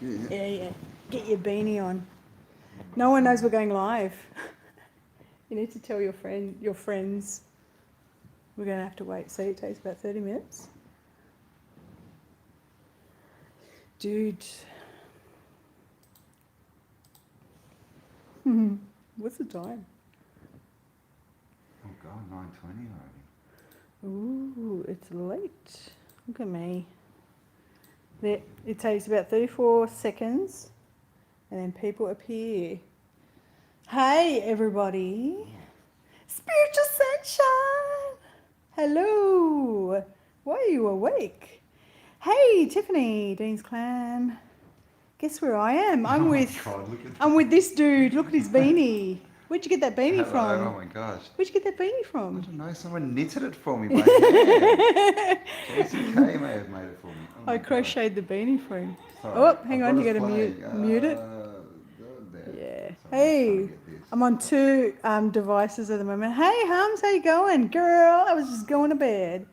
Yeah. Get your beanie on. No one knows we're going live. You need to tell your friends. We're going to have to wait. See, it takes about 30 minutes. Dude. What's the time? Oh God, 9:20 already. Ooh, it's late. Look at me. There, it takes about 34 seconds and then people appear. Hey, everybody. Spiritual sunshine. Hello. Why are you awake? Hey, Tiffany, Dean's Clan. Guess where I am? I'm with this dude. Look at his beanie. Where'd you get that beanie from? Oh my gosh. Where'd you get that beanie I from? don't know, someone knitted it for me by hand. Jessie K may have made it for me. Oh I my gosh. crocheted the beanie for him. Sorry, Oh, hang I've on, got you a got to mute it. There. Yeah. Sorry, I'm just trying Hey, to get this. I'm on two devices at the moment. Hey, Hums, how you going? Girl, I was just going to bed.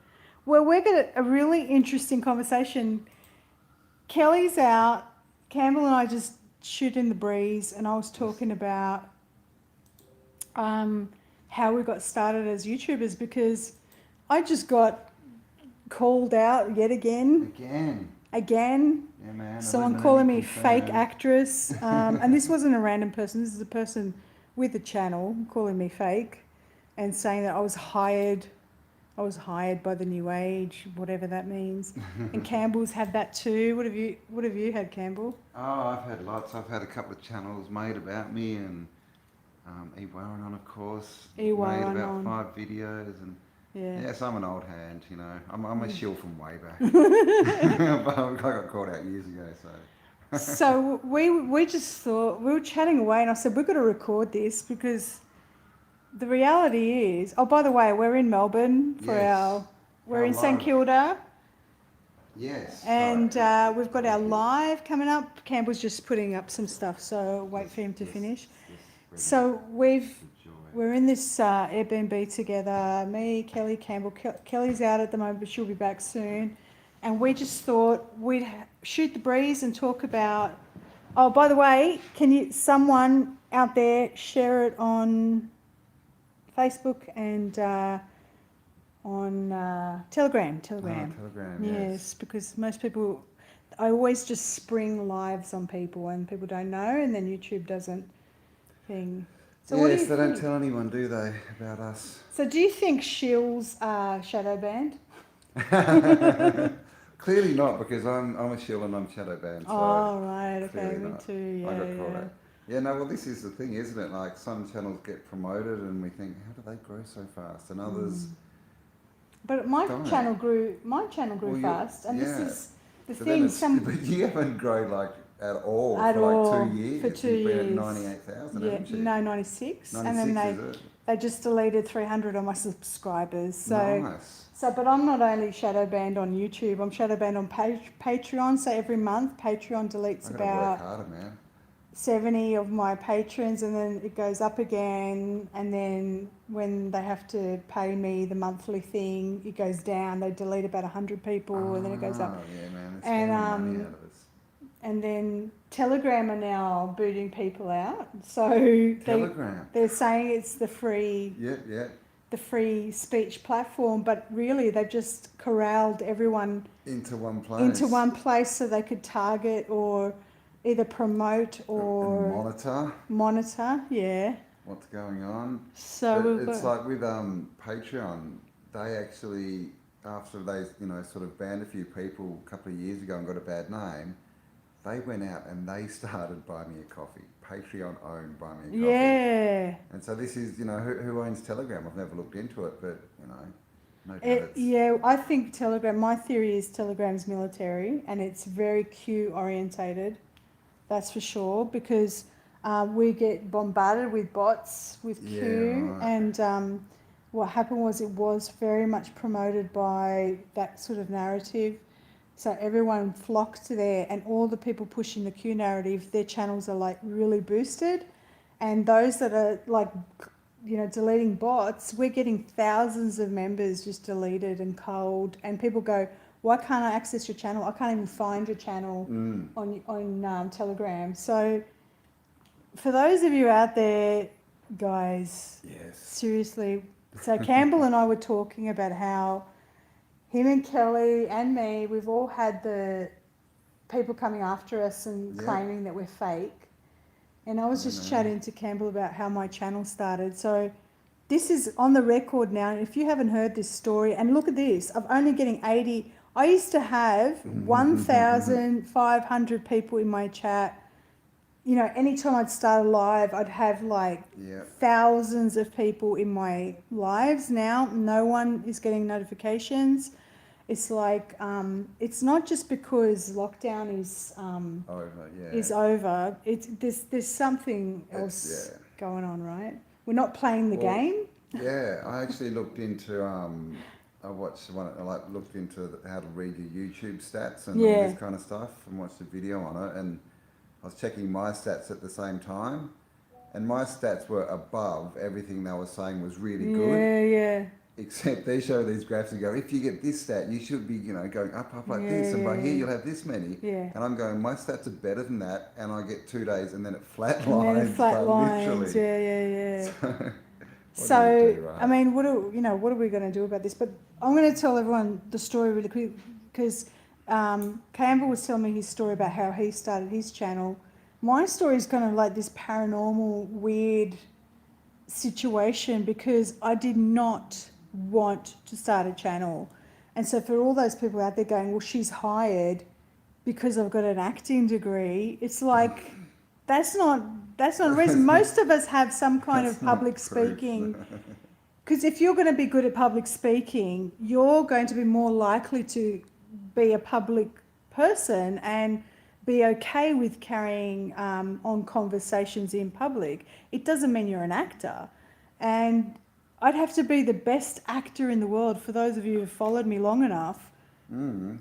Well, we're got a really interesting conversation. Kelly's out. Campbell and I just shooting the breeze, and I was talking about how we got started as YouTubers because I just got called out yet again. Yeah, man. Someone calling me fake actress. And this wasn't a random person. This is a person with a channel calling me fake and saying that I was hired by the new age, whatever that means. And Campbell's had that too. What have you had, Campbell? Oh, I've had lots. I've had a couple of channels made about me and E. Warren on, of course. Made about 5 videos and yes, I'm an old hand, you know. I'm a shill from way back. But I got called out years ago, so. So we just thought, we were chatting away and I said, we've got to record this because the reality is, oh, by the way, we're in Melbourne for we're in St Kilda. Yes. And we've got our live coming up. Campbell's just putting up some stuff, so wait for him to finish. So we're in this Airbnb together, me, Kelly, Campbell. Kelly's out at the moment, but she'll be back soon. And we just thought we'd shoot the breeze and talk about, oh, by the way, someone out there share it on Facebook and on Telegram. Telegram, Yes, because most people, I always just spring lives on people and people don't know, and then YouTube doesn't thing. So what do you they think? don't tell anyone, do they, about us? So do you think shills are shadow banned? Clearly not, because I'm a shill and I'm shadow banned. So oh, right, okay, me not. too, yeah. I got called out. Yeah, no, well, this is the thing, isn't it? Like, some channels get promoted and we think, how do they grow so fast? And others... But my channel grew fast, and this is the thing. But you haven't grown like at all at for all, like 2 years. For 2 years. You've been at 98,000, haven't you? No, 96. 96, and then they just deleted 300 of my subscribers. So, nice. But I'm not only shadow banned on YouTube. I'm shadow banned on Patreon. So every month, Patreon deletes about work harder, man. 70 of my patrons, and then it goes up again, and then when they have to pay me the monthly thing, it goes down. They delete about 100 people, and then it goes up. Yeah, man. It's and money out of us. And then Telegram are now booting people out. So they're saying it's the free the free speech platform, but really they've just corralled everyone into one place so they could target or either promote or monitor, yeah, what's going on. So it's like with Patreon, they actually, after they sort of banned a few people a couple of years ago and got a bad name, they went out and they started Buy Me a Coffee. Patreon owned Buy Me a Coffee. Yeah. And so this is, who owns Telegram? I've never looked into it, but no doubt I think my theory is Telegram's military, and it's very Q orientated. That's for sure, because we get bombarded with bots with Q, and what happened was it was very much promoted by that sort of narrative. So everyone flocked to there, and all the people pushing the Q narrative, their channels are like really boosted, and those that are like, deleting bots, we're getting thousands of members just deleted and culled, and people go, why can't I access your channel? I can't even find your channel on Telegram. So for those of you out there, guys, seriously. So Campbell and I were talking about how him and Kelly and me, we've all had the people coming after us and claiming that we're fake. And I was just chatting to Campbell about how my channel started. So this is on the record now. If you haven't heard this story, and look at this, I'm only getting 80. I used to have 1,500 people in my chat. You know, anytime I'd start a live, I'd have like thousands of people in my lives. Now no one is getting notifications. It's like, it's not just because lockdown is over. There's something else going on, right? We're not playing the game. Yeah, I actually looked into I watched one. I looked into how to read your YouTube stats and all this kind of stuff, and watched a video on it. And I was checking my stats at the same time, and my stats were above everything they were saying was really good. Yeah. Except they show these graphs and go, if you get this stat, you should be, going up like this, and by here you'll have this many. Yeah. And I'm going, my stats are better than that, and I get 2 days, and then it flatlines. And then it flatlines. Yeah. So I mean, what are we going to do about this? But I'm going to tell everyone the story really quick, because Campbell was telling me his story about how he started his channel. My story is kind of like this paranormal, weird situation, because I did not want to start a channel. And so for all those people out there going, well, she's hired because I've got an acting degree, it's like, that's not a reason. Most of us have some kind of public speaking, because if you're going to be good at public speaking, you're going to be more likely to be a public person and be okay with carrying on conversations in public. It doesn't mean you're an actor. And I'd have to be the best actor in the world. For those of you who've followed me long enough,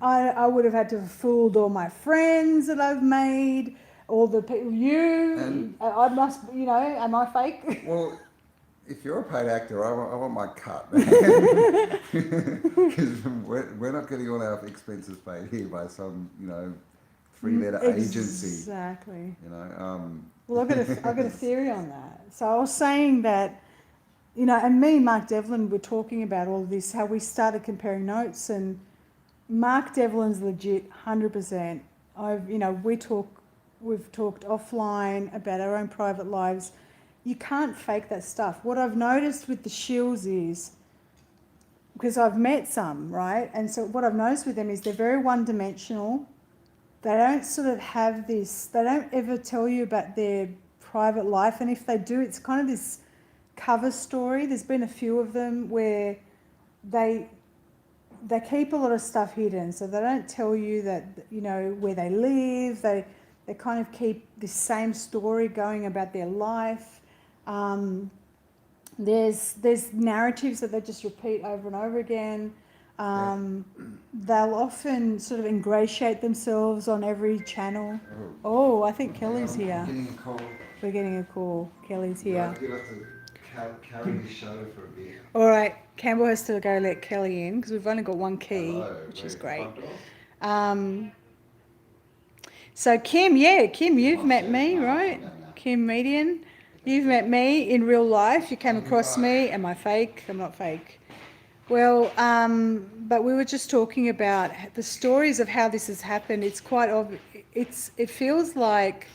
I would have had to have fooled all my friends that I've made, all the people, I must, am I fake? Well, if you're a paid actor, I want my cut. Because we're not getting all our expenses paid here by some, 3-letter agency. Exactly. Well, I've got a theory on that. So I was saying that, and me and Mark Devlin were talking about all of this, how we started comparing notes, and Mark Devlin's legit 100%. We've talked offline about our own private lives. You can't fake that stuff. What I've noticed with the shills is, because I've met some, right? And so what I've noticed with them is they're very one-dimensional. They don't sort of have this, they don't ever tell you about their private life. And if they do, it's kind of this cover story. There's been a few of them where they keep a lot of stuff hidden. So they don't tell you that, where they live. They kind of keep this same story going about their life. There's narratives that they just repeat over and over again. They'll often sort of ingratiate themselves on every channel. Oh, I think Kelly's here. We're getting a call. Kelly's here. You have to carry the show for a bit. All right, Campbell has to go let Kelly in because we've only got one key, which is great. So Kim, you've met me, right? Kim Median, you've met me in real life. You came across me. Am I fake? I'm not fake. Well, but we were just talking about the stories of how this has happened. It's quite obvious. It feels like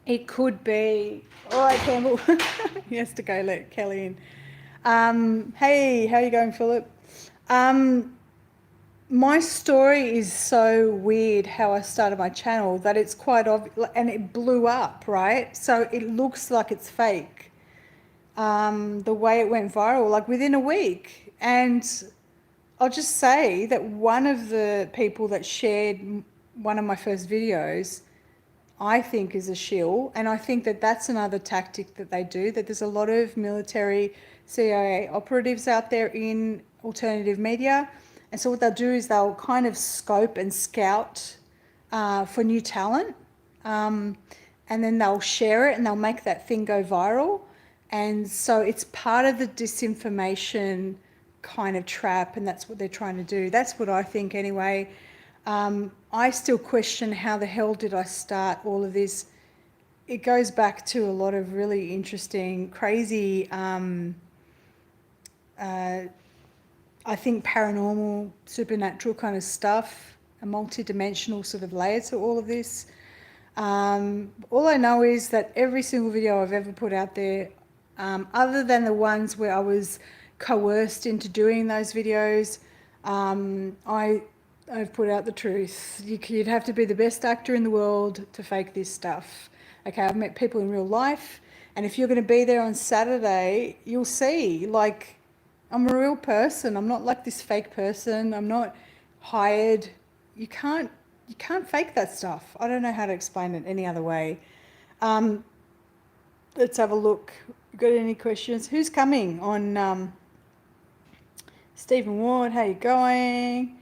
it could be. All right, Campbell. He has to go let Kelly in. Hey, how are you going, Philip? My story is so weird how I started my channel that it's quite obvious, and it blew up, right? So it looks like it's fake. The way it went viral, like within a week. And I'll just say that one of the people that shared one of my first videos, I think is a shill. And I think that that's another tactic that they do, that there's a lot of military CIA operatives out there in alternative media. And so what they'll do is they'll kind of scope and scout for new talent. And then they'll share it and they'll make that thing go viral. And so it's part of the disinformation kind of trap, and that's what they're trying to do. That's what I think anyway. I still question how the hell did I start all of this. It goes back to a lot of really interesting, crazy, I think paranormal, supernatural kind of stuff, a multi-dimensional sort of layer to all of this. All I know is that every single video I've ever put out there, other than the ones where I was coerced into doing those videos, I've put out the truth. You'd have to be the best actor in the world to fake this stuff. Okay, I've met people in real life, and if you're going to be there on Saturday, you'll see, like, I'm a real person. I'm not like this fake person. I'm not hired. You can't fake that stuff. I don't know how to explain it any other way. Let's have a look. Got any questions? Who's coming on? Stephen Ward, how you going?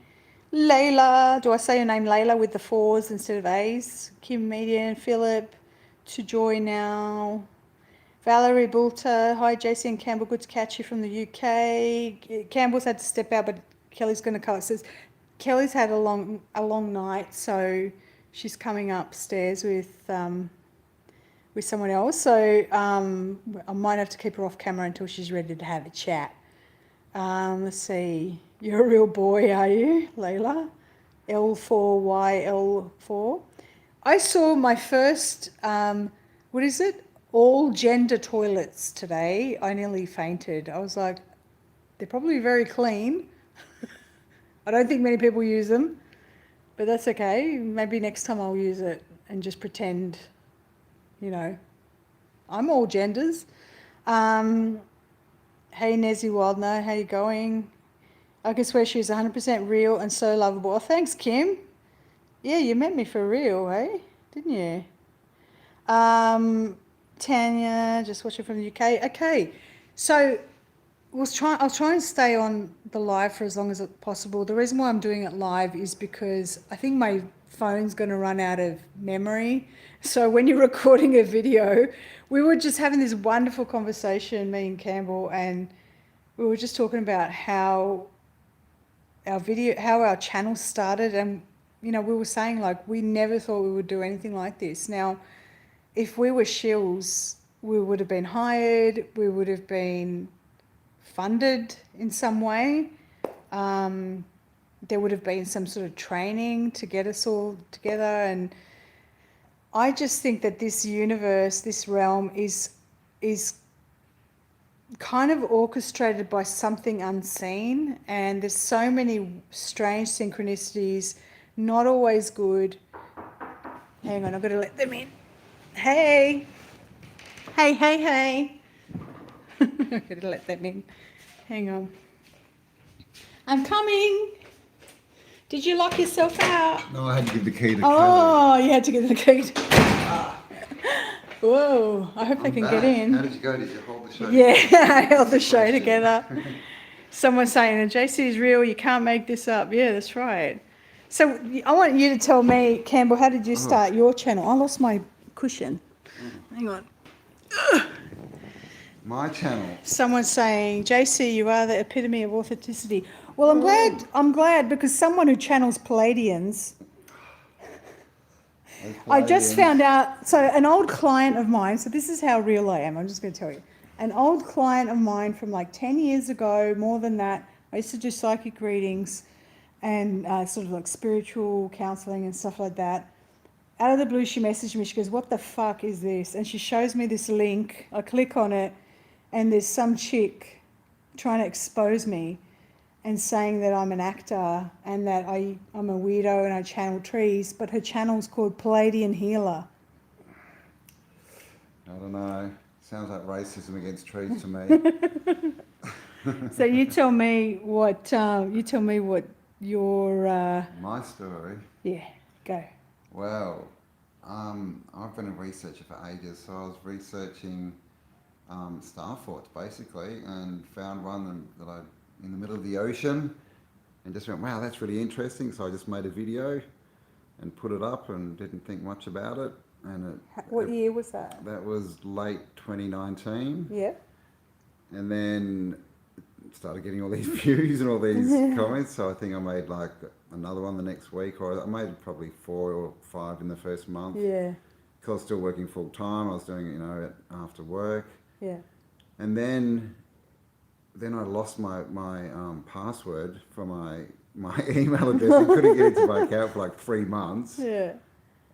Layla, do I say your name Layla with the 4s instead of A's? Kim Median, Philip, to Joy now. Valerie Bulter, hi JC and Campbell, good to catch you from the UK. Campbell's had to step out, but Kelly's going to come. It says Kelly's had a long night, so she's coming upstairs with someone else. So I might have to keep her off camera until she's ready to have a chat. Let's see. You're a real boy, are you, Layla? L4YL4. I saw my first, what is it? All gender toilets today. I nearly fainted. I was like, they're probably very clean. I don't think many people use them, but that's okay. Maybe next time I'll use it and just pretend, you know, I'm all genders. Hey Nezzy Wildner, how you going? I can swear she's 100% real and so lovable. Oh, thanks, Kim. Yeah, you met me for real, eh? Didn't you? Tanya, just watching from the UK. Okay, so I'll try and stay on the live for as long as possible. The reason why I'm doing it live is because I think my phone's going to run out of memory. So when you're recording a video, we were just having this wonderful conversation, me and Campbell, and we were just talking about how our channel started, and you know, we were saying like we never thought we would do anything like this. Now, if we were shills, we would have been hired, we would have been funded in some way. There would have been some sort of training to get us all together. And I just think that this universe, this realm is kind of orchestrated by something unseen. And there's so many strange synchronicities, not always good. Hang on, I've got to let them in. Hey. Hey. I'm going to let them in. Hang on. I'm coming. Did you lock yourself out? No, I had to give the key to Kelly. You had to give the key to Whoa, I hope they can get in. How did you go? Did you hold the show? Yeah, I held the show together. Someone's saying, JC is real, you can't make this up. Yeah, that's right. So I want you to tell me, Campbell, how did you start your channel? I lost my cushion. Hang on. My channel. Someone's saying, JC, you are the epitome of authenticity. Well, I'm glad because someone who channels Palladians. I just found out, so an old client of mine, so this is how real I am, I'm just going to tell you. An old client of mine from like 10 years ago, more than that, I used to do psychic readings and sort of like spiritual counselling and stuff like that. Out of the blue, she messaged me. She goes, what the fuck is this? And she shows me this link. I click on it, and there's some chick trying to expose me and saying that I'm an actor and that I'm a weirdo and I channel trees, but her channel's called Palladian Healer. I don't know. Sounds like racism against trees to me. So you tell me what your... My story? Yeah, go. Well, I've been a researcher for ages, so I was researching star forts basically, and found one that I in the middle of the ocean, and just went, wow, that's really interesting. So I just made a video and put it up, and didn't think much about it. And what year was that? That was late 2019. Yeah. And then started getting all these views and all these comments. So I think I made like another one the next week, or I made probably 4 or 5 in the first month. Yeah. Because I was still working full time. I was doing it, you know, after work. Yeah. And then I lost my password for my email address. I couldn't get into my account for like 3 months. Yeah.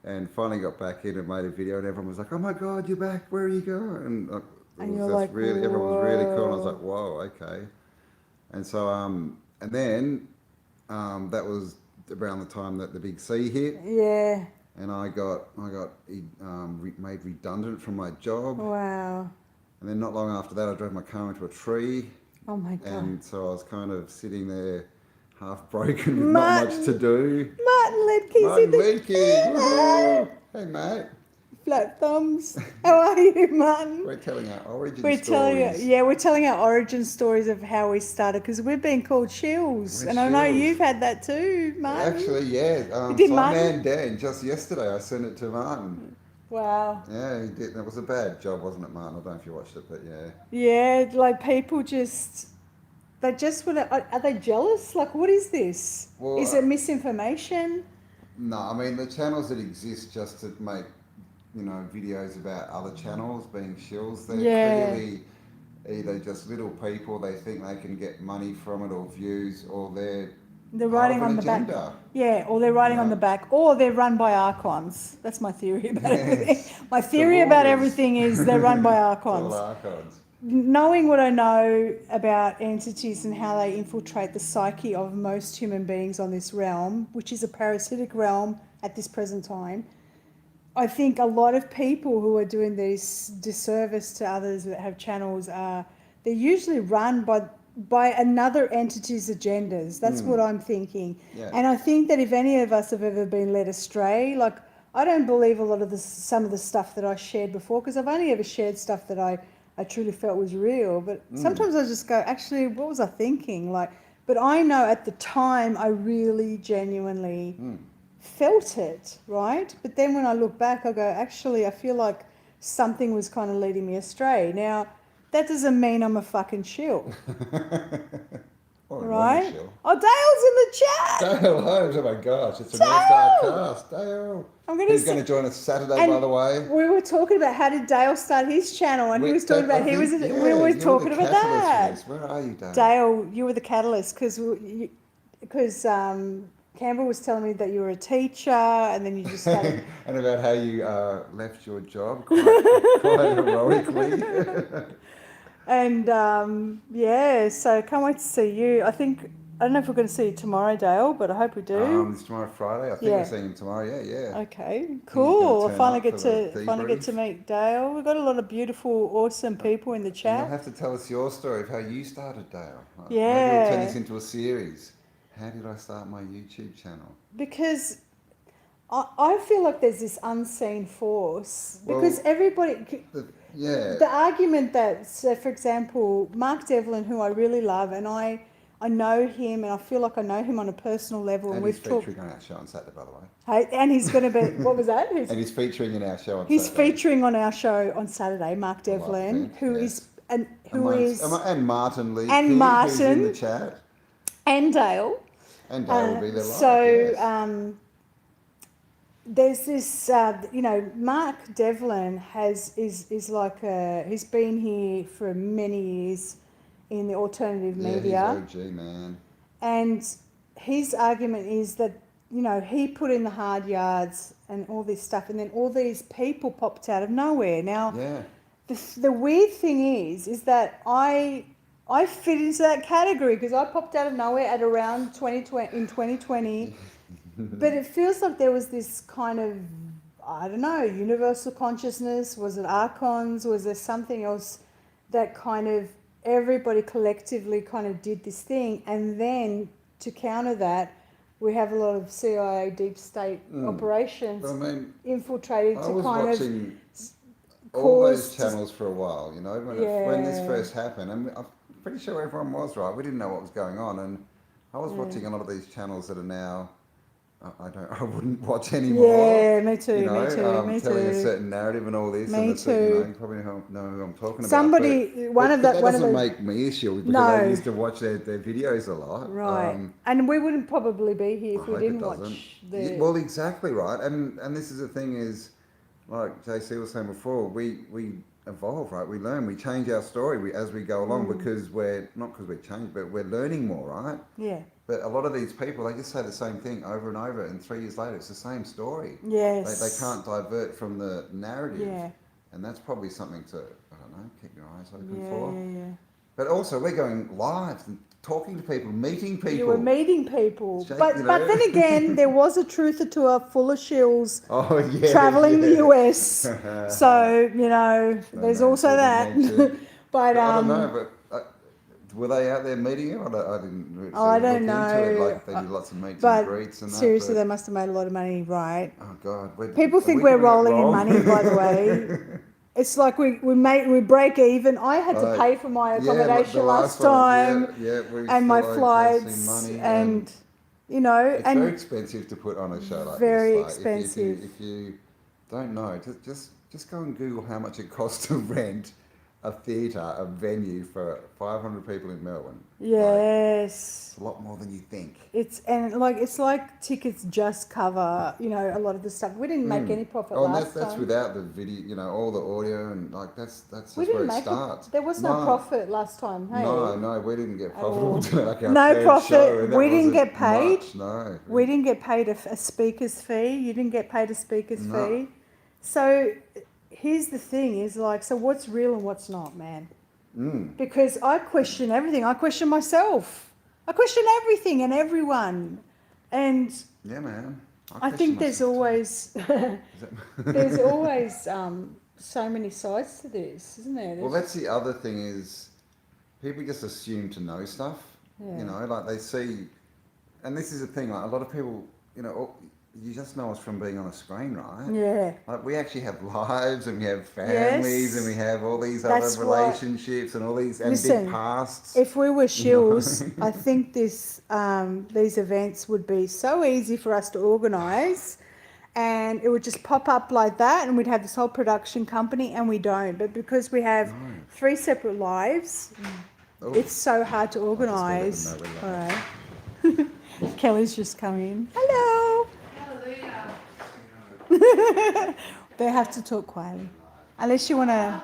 And finally got back in and made a video, and everyone was like, "Oh my God, you're back! Where are you going?" And you're like, everyone was really cool. And I was like, "Whoa, okay." And so and then that was around the time that the big C hit. Yeah. And I got made redundant from my job. Wow. And then not long after that, I drove my car into a tree. Oh my God. And so I was kind of sitting there half broken with not much to do. Martin Ledkey. Hey, mate. Flat thumbs. How are you, Martin? We're telling our origin stories. We're telling our origin stories of how we started, because we've been called Shills. And I know you've had that too, Martin. Actually, yeah. Man Dan, just yesterday I sent it to Martin. Wow. Yeah, he did. That was a bad job, wasn't it, Martin? I don't know if you watched it, but yeah. Yeah, like people they just want to, are they jealous? Like, what is this? Well, is it misinformation? No, I mean, the channels that exist just to make, you know, videos about other channels being shills, they're clearly either just little people, they think they can get money from it or views, or they're writing on the agenda. Back. Yeah, or they're writing on the back, or they're run by archons. That's my theory about everything. My theory about everything is they're run by archons. Archons. Knowing what I know about entities and how they infiltrate the psyche of most human beings on this realm, which is a parasitic realm at this present time, I think a lot of people who are doing this disservice to others that have channels they're usually run by another entity's agendas. That's what I'm thinking. Yeah. And I think that if any of us have ever been led astray, like I don't believe a lot of some of the stuff that I shared before, because I've only ever shared stuff that I truly felt was real. But sometimes I just go, actually, what was I thinking? But I know at the time I really genuinely felt it, right? But then when I look back, I go, actually, I feel like something was kind of leading me astray. Now, that doesn't mean I'm a fucking shill. Right? Oh, Dale's in the chat. Dale Holmes, oh my gosh, it's a Northstar cast. Dale. He's going to join us Saturday, by the way. We were talking about how did Dale start his channel, and he was talking about we were talking about that. Where are you, Dale? Dale, you were the catalyst because Campbell was telling me that you were a teacher, and then you just started. And about how you left your job quite heroically. And so can't wait to see you. I don't know if we're going to see you tomorrow, Dale, but I hope we do. It's tomorrow Friday. I think we're seeing him tomorrow. Yeah. Okay, cool. I finally get to meet Dale. We've got a lot of beautiful, awesome people in the chat. You'll have to tell us your story of how you started, Dale. Yeah. Maybe we'll turn this into a series. How did I start my YouTube channel? Because I feel like there's this unseen force. Because everybody... The argument that, so for example, Mark Devlin, who I really love, and I know him, and I feel like I know him on a personal level. And he's featuring on our show on Saturday, by the way. Hey, and he's going to be, what was that? And he's featuring in our show on Saturday. He's featuring on our show on Saturday, Mark Devlin, and Martin Lee, and Martin, who's in the chat, and Dale. And Dale will be there live. So there's this, Mark Devlin is like he's been here for many years in the alternative media. He's OG, man. And his argument is that, he put in the hard yards and all this stuff, and then all these people popped out of nowhere. Now, the weird thing is that I fit into that category because I popped out of nowhere at around 2020. But it feels like there was this kind of, I don't know, universal consciousness. Was it archons? Was there something else that kind of everybody collectively kind of did this thing? And then to counter that, we have a lot of CIA deep state operations infiltrating to kind of all those channels for a while, when this first happened. And I'm pretty sure everyone was right. We didn't know what was going on. And I was watching a lot of these channels that are now I wouldn't watch anymore. Yeah, me too, You know, me too, me telling a too. certain narrative and all this. Me and too. You probably know who I'm talking Somebody, about. But that doesn't make me a shill because I used to watch their videos a lot. Right. And we wouldn't probably be here if we didn't watch the... Well, exactly right. And this is the thing is, like JC was saying before, we evolve, right? We learn, we change our story as we go along because not because we're changed, but we're learning more, right? Yeah. But a lot of these people, they just say the same thing over and over, and 3 years later, it's the same story. Yes. They can't divert from the narrative. Yeah. And that's probably something to, I don't know, keep your eyes open for. Yeah. But also, we're going live and talking to people, meeting people. You were meeting people. But then again, there was a truther tour full of shills traveling the US. So, there's also that. But I don't know, but were they out there meeting you? I didn't I don't know. Into it. Like they did lots of meets and greets and that. Seriously, they must have made a lot of money, right? Oh, God. People think we're rolling in money, by the way. It's like we break even. I had to pay for my accommodation last time, and my flights, and it's very expensive to put on a show like this. Very expensive. If you don't know, just go and Google how much it costs to rent a theatre, a venue for 500 people in Melbourne. Yes. It's a lot more than you think. It's like tickets just cover, a lot of the stuff. We didn't make any profit last time. That's without the video, all the audio and that's just where it starts. There was no profit last time, hey? No, we didn't get profitable to like our no profit. Show, we didn't get paid. Much, no. We didn't get paid a speaker's fee. You didn't get paid a speaker's fee. So here's the thing is so what's real and what's not, man? Because I question everything. I question myself. I question everything and everyone. And yeah, man. I think there's always so many sides to this, isn't there? Well, that's the other thing is people just assume to know stuff. Yeah. Like they see, and this is the thing. Like a lot of people, you just know us from being on a screen, right? Yeah. Like we actually have lives and we have families and we have all these other relationships and all these big pasts. If we were shills, I think these events would be so easy for us to organise, and it would just pop up like that, and we'd have this whole production company, and we don't. But because we have 3 separate lives, it's so hard to organise. All right. Kelly's just come in. Hello. They have to talk quietly. Unless you want to...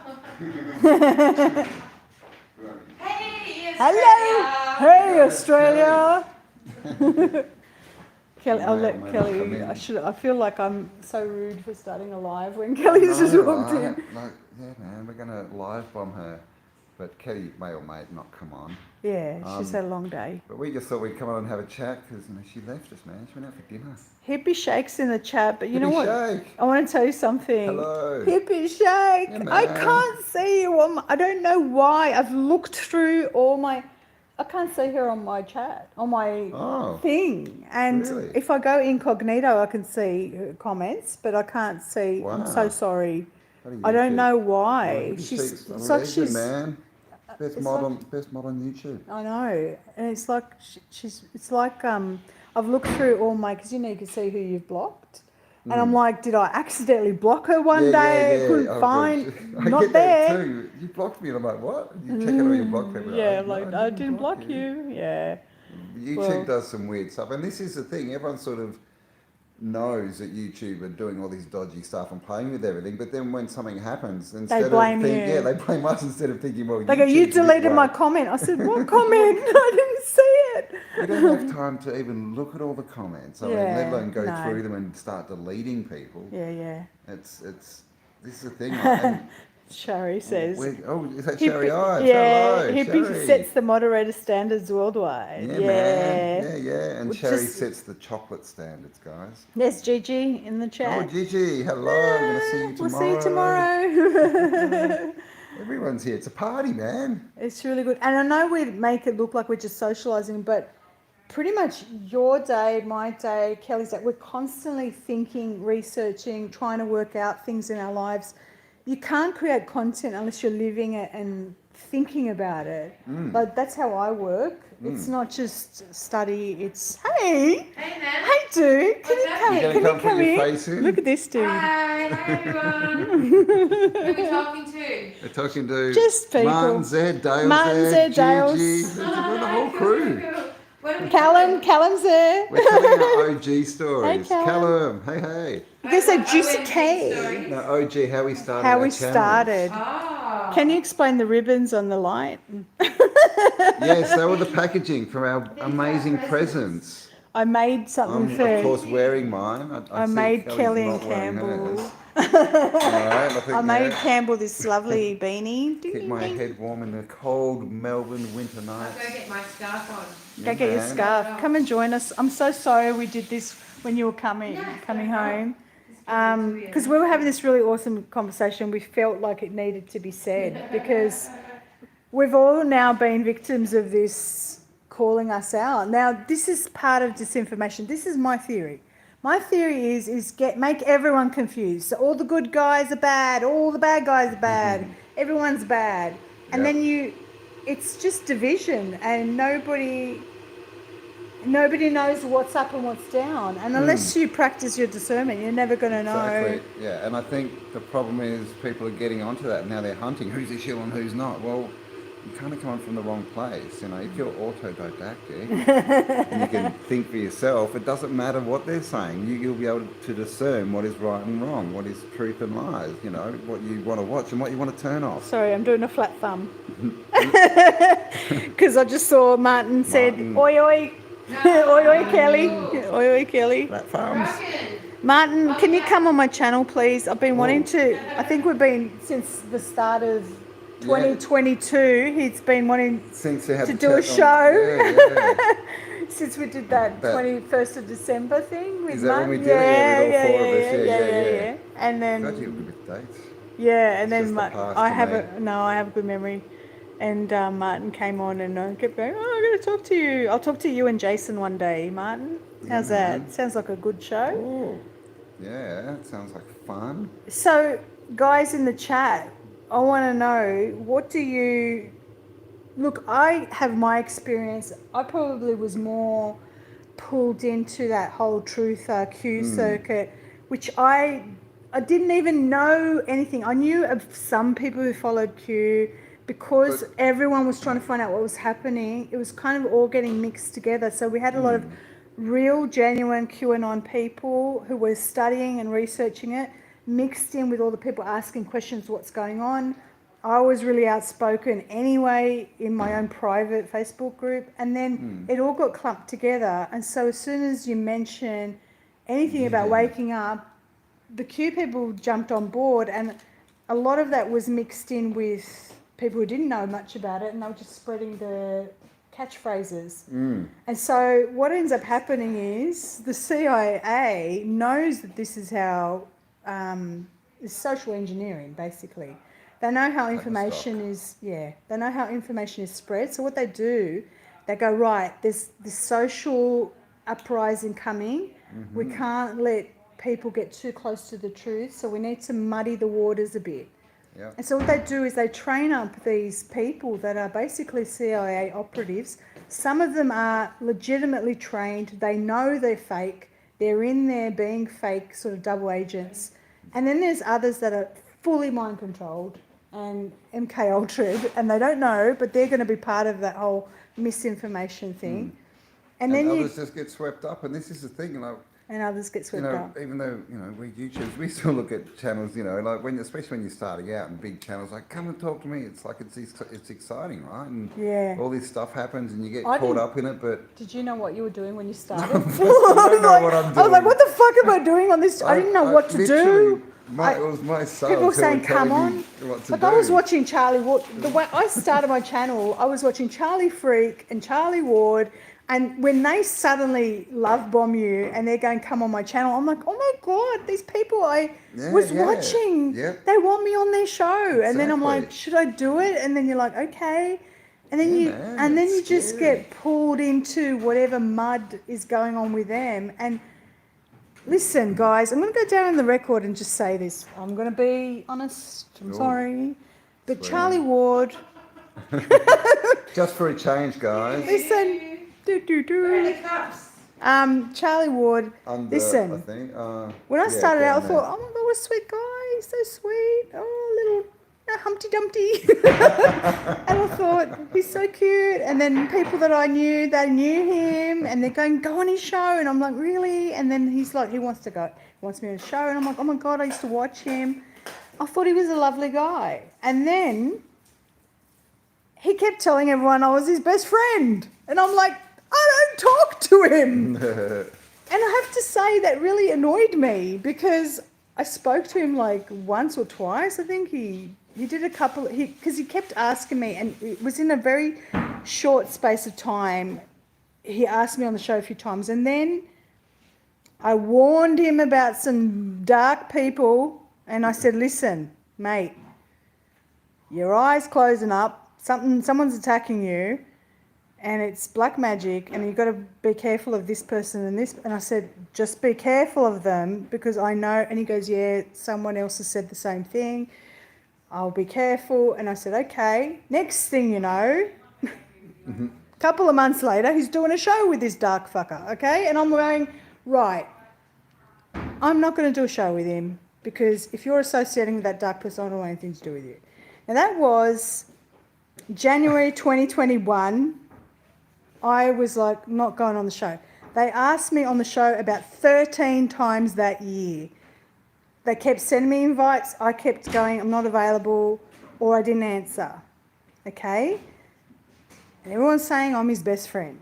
Hey, Hello! Australia. Hey, Australia! Kelly, I'll let Kelly... I feel like I'm so rude for starting a live when Kelly's just walked in. Yeah, man, we're going to live bomb her. But Kelly may or may not come on. Yeah, she's had a long day. But we just thought we'd come on and have a chat because she left us, man. She went out for dinner. Hippie Shake's in the chat, but you know what? Shake. I want to tell you something. Hello. Hippie Shake. Yeah, I can't see you. I don't know why. I've looked through all my... I can't see her on my chat, on my thing. And if I go incognito, I can see her comments, but I can't see. Wow. I'm so sorry. I don't know why. She's man. Best mod on YouTube. I know, and it's like it's like I've looked through all my because you can see who you've blocked, and I'm like, did I accidentally block her one day? Yeah. Couldn't find, I not get there. That too. You blocked me, and I'm like, what? You check out all your block people. Yeah, I didn't block you. Yeah. YouTube does some weird stuff, and this is the thing. Everyone sort of knows that YouTube are doing all this dodgy stuff and playing with everything, but then when something happens, instead they blame you. Yeah, they blame us instead of thinking, well, they go, you deleted my comment. I said, what comment? I didn't see it. We don't have time to even look at all the comments. I mean, let alone go through them and start deleting people. Yeah. This is the thing. Like, Sherry says. Is that Sherry Ayres? Yeah, Hello, Hippie Sherry. Sets the moderator standards worldwide. Yeah, man. Yeah. And Sherry sets the chocolate standards, guys. There's Gigi in the chat. Oh, Gigi, hello. I'm going to see you tomorrow. We'll see you tomorrow. Everyone's here. It's a party, man. It's really good. And I know we make it look like we're just socialising, but pretty much your day, my day, Kelly's day, we're constantly thinking, researching, trying to work out things in our lives. You can't create content unless you're living it and thinking about it. Like that's how I work. It's not just study. It's hey, Hey, man. hey, dude, can you What's come up? in? Can you come in? Look at this dude. Hi everyone. Who are we talking to? We're talking to Just people. Martin Zed, Dale Martin Zed, Zed, Dale. Gigi, the whole crew. What are we Callum's there. We're telling our OG stories. Hey, Callum. Hey. There's a Oh, juicy OMG cake. stories. No, OG, how we started How our we channel. started. Oh. Can you explain the ribbons on the light? Yes, they were the packaging from our amazing presents. I made something I'm, for. of course, wearing mine. I see made Kelly's Kelly and not wearing Campbell. hers. All right, I think I made Campbell this lovely beanie. keep my head warm in the cold Melbourne winter nights. I'll go get my scarf on. Go get your man. scarf. Come and join us. I'm so sorry we did this when you were coming home. Because we were having this really awesome conversation. We felt like it needed to be said because we've all now been victims of this calling us out. Now, this is part of disinformation. This is my theory. My theory is make everyone confused. So all the good guys are bad, all the bad guys are bad, everyone's bad. And then it's just division and nobody knows what's up and what's down. And unless you practice your discernment, you're never going to know. Exactly. Yeah, and I think the problem is people are getting onto that. Now they're hunting who's a shill and who's not. Well, you kind of come from the wrong place. You know, if you're autodidactic and you can think for yourself, it doesn't matter what they're saying. You'll be able to discern what is right and wrong, what is truth and lies, you know, what you want to watch and what you want to turn off. Sorry, I'm doing a flat thumb. Because I just saw Martin said, oi, oi. Oi, oi, Kelly. Oi, oi, Kelly. That thumbs. Martin, can you come on my channel, please? I've been wanting to, I think we've been, since the start of 2022, he's been wanting to do a show. Since we did that 21st of December thing with Is that when we Martin. did it? With all four of us? Yeah. And then, God, you're good with dates. yeah, and It's then just the past I to have me. I have a good memory. And Martin came on and I kept going, I'm going to talk to you. I'll talk to you and Jason one day, Martin. How's that? Sounds like a good show. Oh, yeah, it sounds like fun. So, guys in the chat, I want to know, what do you... Look, I have my experience. I probably was more pulled into that whole truth Q circuit, which I didn't even know anything. I knew of some people who followed Q, because everyone was trying to find out what was happening. It was kind of all getting mixed together. So we had a lot of real, genuine QAnon people who were studying and researching it, mixed in with all the people asking questions, what's going on. I was really outspoken anyway in my own private Facebook group. And then it all got clumped together. And so as soon as you mention anything about waking up, the Q people jumped on board. And a lot of that was mixed in with people who didn't know much about it, and they were just spreading the catchphrases. And so what ends up happening is the CIA knows that this is how it's social engineering, basically. They know how information is, they know how information is spread. So what they do, they go, right, there's this social uprising coming. We can't let people get too close to the truth, so we need to muddy the waters a bit. Yeah. And so what they do is they train up these people that are basically CIA operatives. Some of them are legitimately trained. They know they're fake. They're in there being fake sort of double agents. And then there's others that are fully mind controlled and MK Ultra'd, and they don't know, but they're going to be part of that whole misinformation thing. And then others just get swept up. And this is the thing, like, and others get swept up. Even though, we're YouTubers, we still look at channels, like especially when you're starting out and big channels, like, come and talk to me. It's like, it's exciting, right? And all this stuff happens and you get caught up in it, but... Did you know what you were doing when you started? I don't know what I'm doing. I was like, what the fuck am I doing on this? I didn't know what to do. It was my son. People were saying, come on. But I was watching Charlie Ward. The way I started my channel, I was watching Charlie Freak and Charlie Ward. And when they suddenly love bomb you and they're going, come on my channel, I'm like, oh my God, these people I was watching, they want me on their show. Exactly. And then I'm like, should I do it? And then you're like, okay. And then you just get pulled into whatever mud is going on with them. And listen, guys, I'm going to go down on the record and just say this. I'm going to be honest. I'm sorry. But Charlie Ward Just for a change, guys. Listen. Where are the cups? Charlie Ward, Under, listen. I think. When I started out, I down thought, oh my God, what a sweet guy. He's so sweet. Oh, little Humpty Dumpty. And I thought, he's so cute. And then people that I knew, they knew him. And they're going, go on his show. And I'm like, really? And then he's like, he wants to go. He wants me on a show. And I'm like, oh my God, I used to watch him. I thought he was a lovely guy. And then he kept telling everyone I was his best friend. And I'm like, I don't talk to him. And I have to say that really annoyed me because I spoke to him like once or twice. I think he did a couple, because he kept asking me, and it was in a very short space of time. He asked me on the show a few times, and then I warned him about some dark people, and I said, listen, mate, your eyes closing up, someone's attacking you, and it's black magic, and you've got to be careful of this person and this. And I said, just be careful of them because I know. And he goes, yeah, someone else has said the same thing. I'll be careful. And I said, okay. Next thing you know, a couple of months later, he's doing a show with this dark fucker, okay? And I'm going, right, I'm not going to do a show with him because if you're associating with that dark person, I don't want anything to do with you. Now, that was January 2021. I was like, not going on the show. They asked me on the show about 13 times that year. They kept sending me invites. I kept going, I'm not available, or I didn't answer. Okay? And everyone's saying I'm his best friend.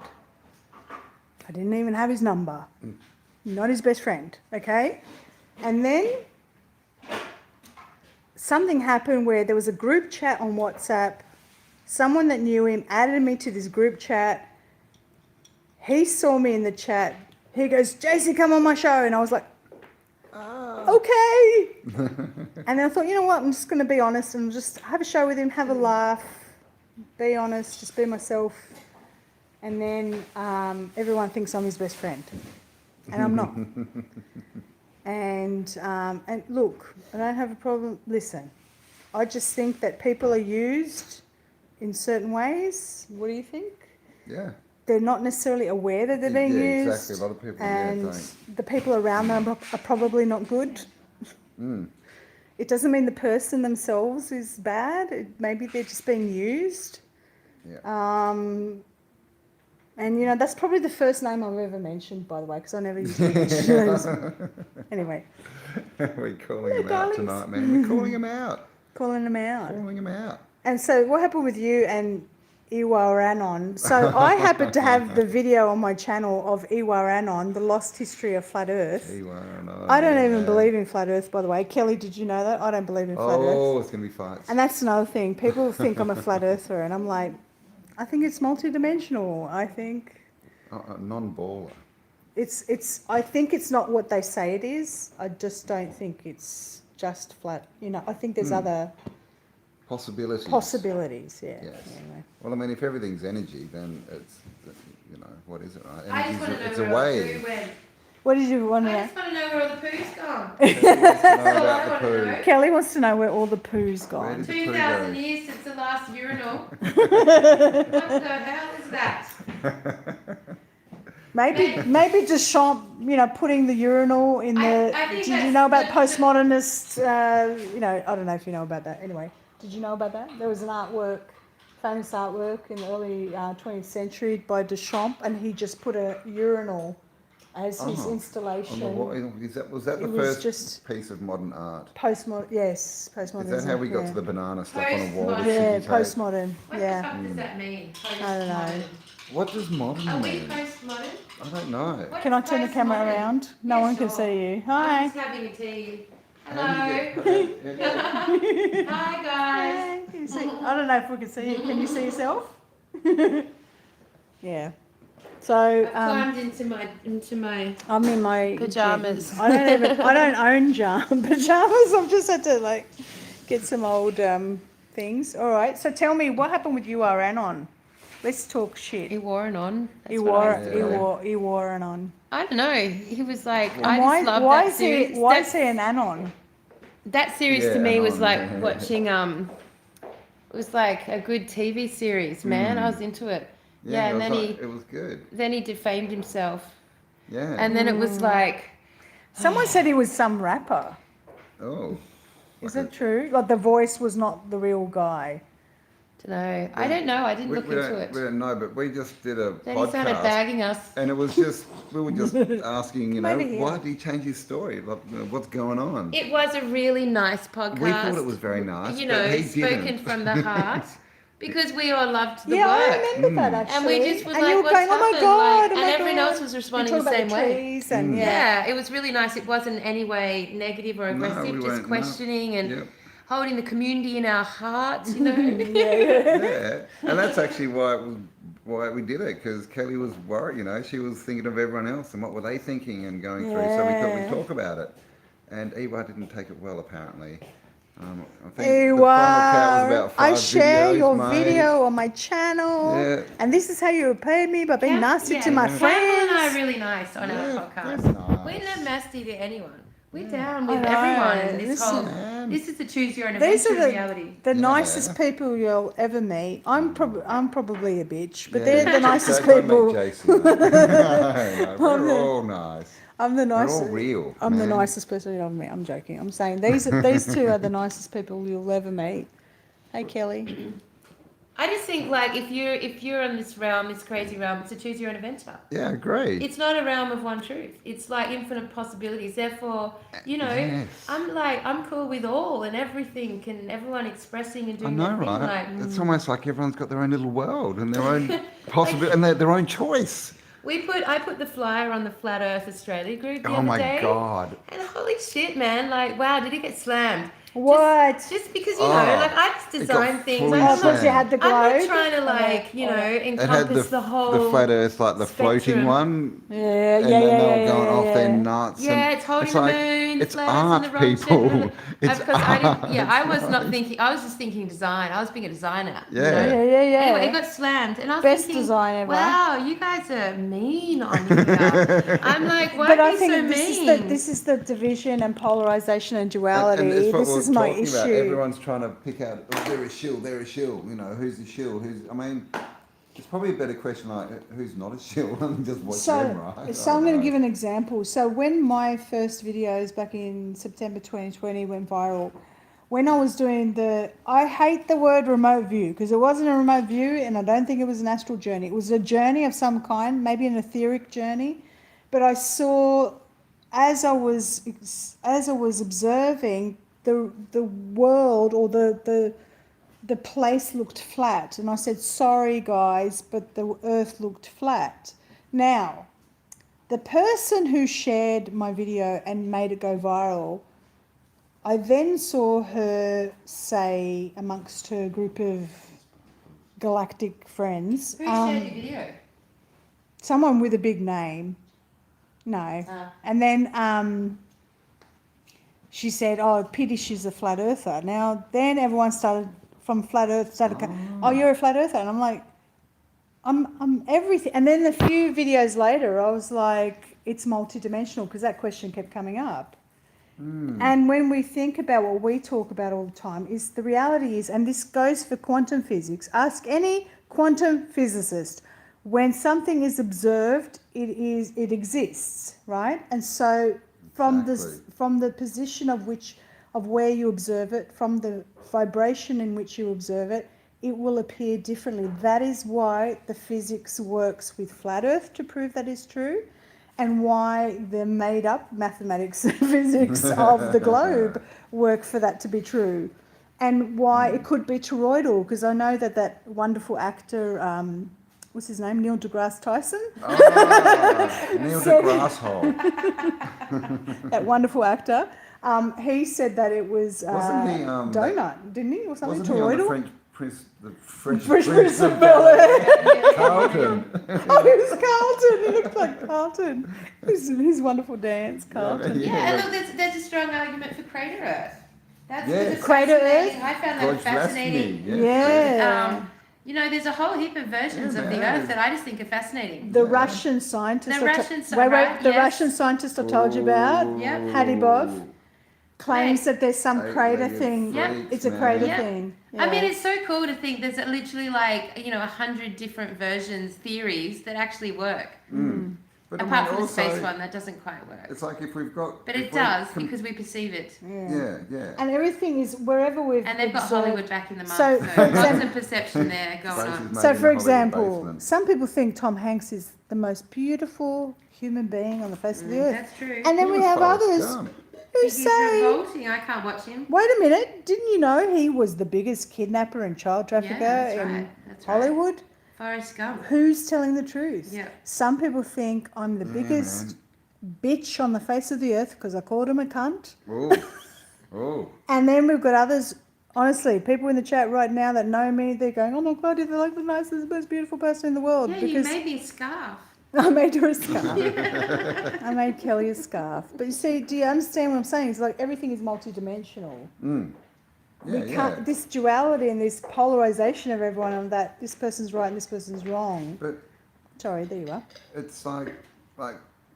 I didn't even have his number. Not his best friend. Okay? And then something happened where there was a group chat on WhatsApp. Someone that knew him added me to this group chat. He saw me in the chat. He goes, JC, come on my show. And I was like, okay. And then I thought, you know what? I'm just going to be honest and just have a show with him, have a laugh, be honest, just be myself. And then everyone thinks I'm his best friend. And I'm not. And look, I don't have a problem. Listen, I just think that people are used in certain ways. What do you think? Yeah. They're not necessarily aware that they're being used. Exactly. A lot of people, and the people around them are probably not good. It doesn't mean the person themselves is bad. Maybe they're just being used. Yeah. And, you know, that's probably the first name I've ever mentioned, by the way, because I never used to mention those. Anyway. We're calling him out tonight, man. We're calling him out. Calling him out. Calling him out. And so what happened with you and Iwaranon? So I happened to have the video on my channel of Iwaranon, the lost history of flat Earth. I don't even believe in flat Earth, by the way. Kelly, did you know that? I don't believe in flat Earth. Oh, it's going to be fights. And that's another thing. People think I'm a flat earther, and I'm like, I think it's multidimensional. I think non-baller. I think it's not what they say it is. I just don't think it's just flat. You know, I think there's other possibilities. Yeah. Yes. Anyway. Well, I mean, if everything's energy, then it's, you know, what is it? Right? I just want to know it's a where all the wave. poo went. What did you want to know? I just want to know where all the poo's gone. About the poo. Kelly wants to know where all the poo's Where gone. did the poo 2,000 go? years since the last urinal. What the hell is that? Maybe Deschamps, you know, putting the urinal in the. I think Did you that's know about the- postmodernist? You know, I don't know if you know about that. Anyway, did you know about that? There was an artwork, famous artwork in the early 20th century by Deschamps, and he just put a urinal as his installation. Was that the first piece of modern art? Postmodern, yes, postmodern. Is that how we got to the banana stuff on a wall? Postmodern. Yeah, postmodern. What Yeah. the fuck does that mean? I don't know. Postmodern. What does modern Are we mean? postmodern? I don't know. What Can I is turn the camera postmodern? around? No Yeah, one can sure. see you. I'm Hi. just having a tea. How Hello. do you get- Hi guys. Hey, can you see? I don't know if we can see you. Can you see yourself? Yeah. So I've climbed into my I'm in my pajamas. I don't own pajamas. I've just had to like get some old things. All right. So tell me, what happened with you, Anon? Let's talk shit. Iwaranon. Iwaranon. I don't know. He was like, And I why, just love why that is series. he? Why is he an anon? That series Yeah, to me was Anon, like yeah. watching It was like a good TV series, man. I was into it. Yeah, and then it was good. Then he defamed himself. Yeah. And then it was like... Someone said he was some rapper. Oh. Is that true? Like the voice was not the real guy. No, I don't know. I didn't look into it. We don't know, but we just did a Then podcast. he started bagging us. And it was just, we were just asking, you know, why did he change his story? Like, what's going on? It was a really nice podcast. We thought it was very nice, you but know, he spoken didn't. from the heart. Because we all loved the work. I remember that actually. And we just was and like, you were what's going, happened? oh my God, like, oh my and everyone God. else was responding You the talk same about way. And Yeah, it was really nice. It wasn't in any way negative or aggressive, we just weren't, questioning and Yep. holding the community in our hearts, you know. Yeah, and that's actually why we did it, because Kelly was worried, you know, she was thinking of everyone else and what were they thinking and going through, so we thought we'd talk about it. And Ewa didn't take it well, apparently. I think the final count was about 5 I share videos your made. video on my channel, and this is how you repay me by being nasty to my friends. Campbell and I are really nice on our podcast. Nice. We're not nasty to anyone. We're down with everyone in this whole... This is the choose your own adventure reality. The nicest people you'll ever meet. I'm probably a bitch, but they're the nicest people. We're all nice. I'm the nicest. We're all real. I'm the nicest person you'll ever meet. I'm joking. I'm saying these two are the nicest people you'll ever meet. Hey Kelly. I just think like if you're in this realm, this crazy realm, it's a choose your own adventure. Yeah, great. It's not a realm of one truth. It's like infinite possibilities. Therefore, you know, I'm cool with all and everything and everyone expressing and doing their thing. Right? It's almost like everyone's got their own little world and their own possibility and their own choice. I put the flyer on the Flat Earth Australia group the other day. Oh my God. And holy shit, man, like wow, did it get slammed? What? Just because, you know, like I just design things. I thought you had the globe. I'm not trying to like, you know, encompass the whole the flat earth, like the floating one. Yeah. And then they were going off their nuts. Yeah, it's holding the moon. It's art, people. It's art. I was not thinking. I was just thinking design. I was being a designer. Yeah. You know? Yeah. Anyway, it got slammed, and I was Best thinking, design ever. wow, you guys are mean on here. I'm like, why but are I you think so this mean? this is the division and polarization and duality. And it's what this is my issue. About. Everyone's trying to pick out, oh, they're a shill, you know, who's the shill, I mean, it's probably a better question like, who's not a shill, and just watch them, right? So I'm going to give an example. So when my first videos back in September 2020 went viral, when I was doing I hate the word remote view, because it wasn't a remote view, and I don't think it was an astral journey. It was a journey of some kind, maybe an etheric journey, but I saw, as I was observing, the world or the place looked flat, and I said, sorry guys, but the earth looked flat. Now, the person who shared my video and made it go viral, I then saw her say amongst her group of galactic friends, Who shared your video? someone with a big name. No. And then she said, oh, pity she's a flat earther. Now, then everyone from flat earth started going, oh, you're a flat earther. And I'm like, I'm everything. And then a few videos later, I was like, it's multidimensional, because that question kept coming up. And when we think about what we talk about all the time, is the reality is, and this goes for quantum physics, ask any quantum physicist, when something is observed, it exists, right? And so from the position of where you observe it, from the vibration in which you observe it, it will appear differently. That is why the physics works with flat Earth to prove that is true, and why the made-up mathematics and physics of the globe work for that to be true, and why it could be toroidal, because I know that wonderful actor, what's his name, Neil deGrasse Tyson? Neil deGrasse Hole. That wonderful actor. He said that it was wasn't he, donut, didn't he, or something wasn't toroidal? He on the French Prince of Bel-Air. Carlton. Oh, he was Carlton. He looked like Carlton. His wonderful dance, Carlton. Yeah, and look, there's a strong argument for Crater Earth. That's Crater Earth. I found that fascinating. Yeah. You know, there's a whole heap of versions of the Earth that I just think are fascinating. The Russian scientist. The Russian Russian scientist I told you about. Yep. Hadibov. claims that there's some crater thing. Freaks, it's a crater thing. Yeah. I mean, it's so cool to think there's literally 100 different versions, theories that actually work. But apart from the space one, that doesn't quite work. It's like if we've got... But it does, because we perceive it. Yeah. And everything is wherever we've And they've got observed, Hollywood back in the mud, So, so for lots example- of perception there going on. So, for example, some people think Tom Hanks is the most beautiful human being on the face of the earth. That's true. And then we have others who He's say, revolting. I can't watch him. wait a minute, didn't you know he was the biggest kidnapper and child trafficker in Hollywood? Forrest Gump. Who's telling the truth? Yeah. Some people think I'm the biggest bitch on the face of the earth because I called him a cunt. Oh. And then we've got others, honestly, people in the chat right now that know me, they're going, oh my God, you're like the nicest, most beautiful person in the world. Yeah, because you made me a scarf. I made her a scarf. I made Kelly a scarf. But you see, do you understand what I'm saying? It's like everything is multidimensional. We can't, this duality and this polarization of everyone on that this person's right and this person's wrong. But sorry, there you are. It's like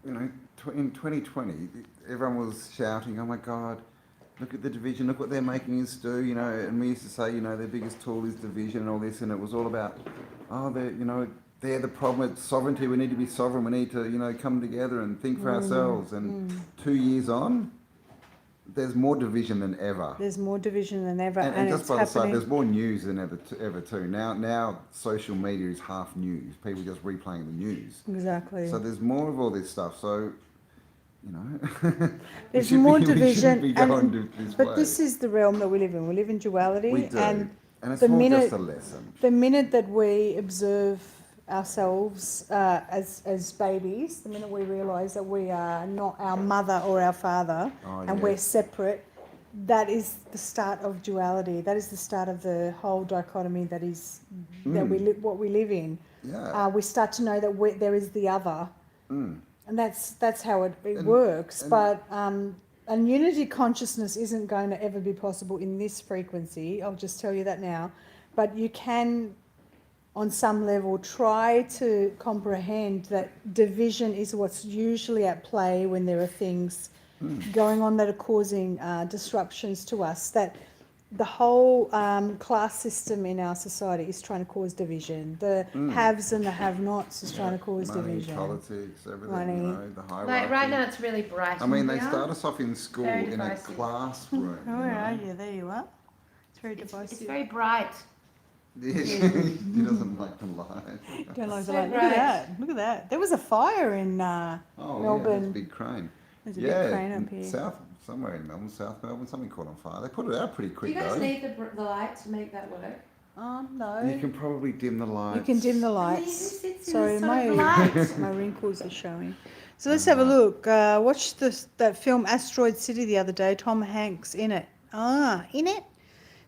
in 2020, everyone was shouting, "Oh my God, look at the division! Look what they're making us do!" And we used to say, their biggest tool is division and all this, and it was all about, they're the problem. It's sovereignty. We need to be sovereign. We need to, come together and think for ourselves. And 2 years on, there's more division than ever. There's more division than ever, and just it's by the side, happening. there's more news than ever too. Now social media is half news. People just replaying the news. Exactly. So there's more of all this stuff. So, there's more division. We shouldn't be going this but way. this is the realm that we live in. We live in duality. We do. And it's the all minute, just a lesson. The minute that we observe ourselves as babies, the minute we realise that we are not our mother or our father and we're separate, that is the start of duality. That is the start of the whole dichotomy that is what we live in. Yeah. We start to know that there is the other, and that's how it works. But and unity consciousness isn't going to ever be possible in this frequency. I'll just tell you that now. But you can, on some level, try to comprehend that division is what's usually at play when there are things going on that are causing disruptions to us. That the whole class system in our society is trying to cause division. The haves and the have-nots is trying to cause division. Politics, everything, Money. the hierarchy. Like right now, it's really bright. I mean, they start us off in school in a classroom. Oh, where are you? There you are. It's very divisive. It's very bright. He doesn't like the light. Don't like So the light. Look bright. at that. Look at that. There was a fire in Melbourne. Melbourne. That's a big crane. There's a big crane up here. Somewhere in Melbourne, South Melbourne, something caught on fire. They put it out pretty Do quick you guys though. need the light to make that work? No. You can probably dim the lights. You can dim the I mean, lights. who sits in Sorry, the sort of light? my wrinkles are showing. So let's have a look. Watched that film Asteroid City the other day. Tom Hanks in it. In it?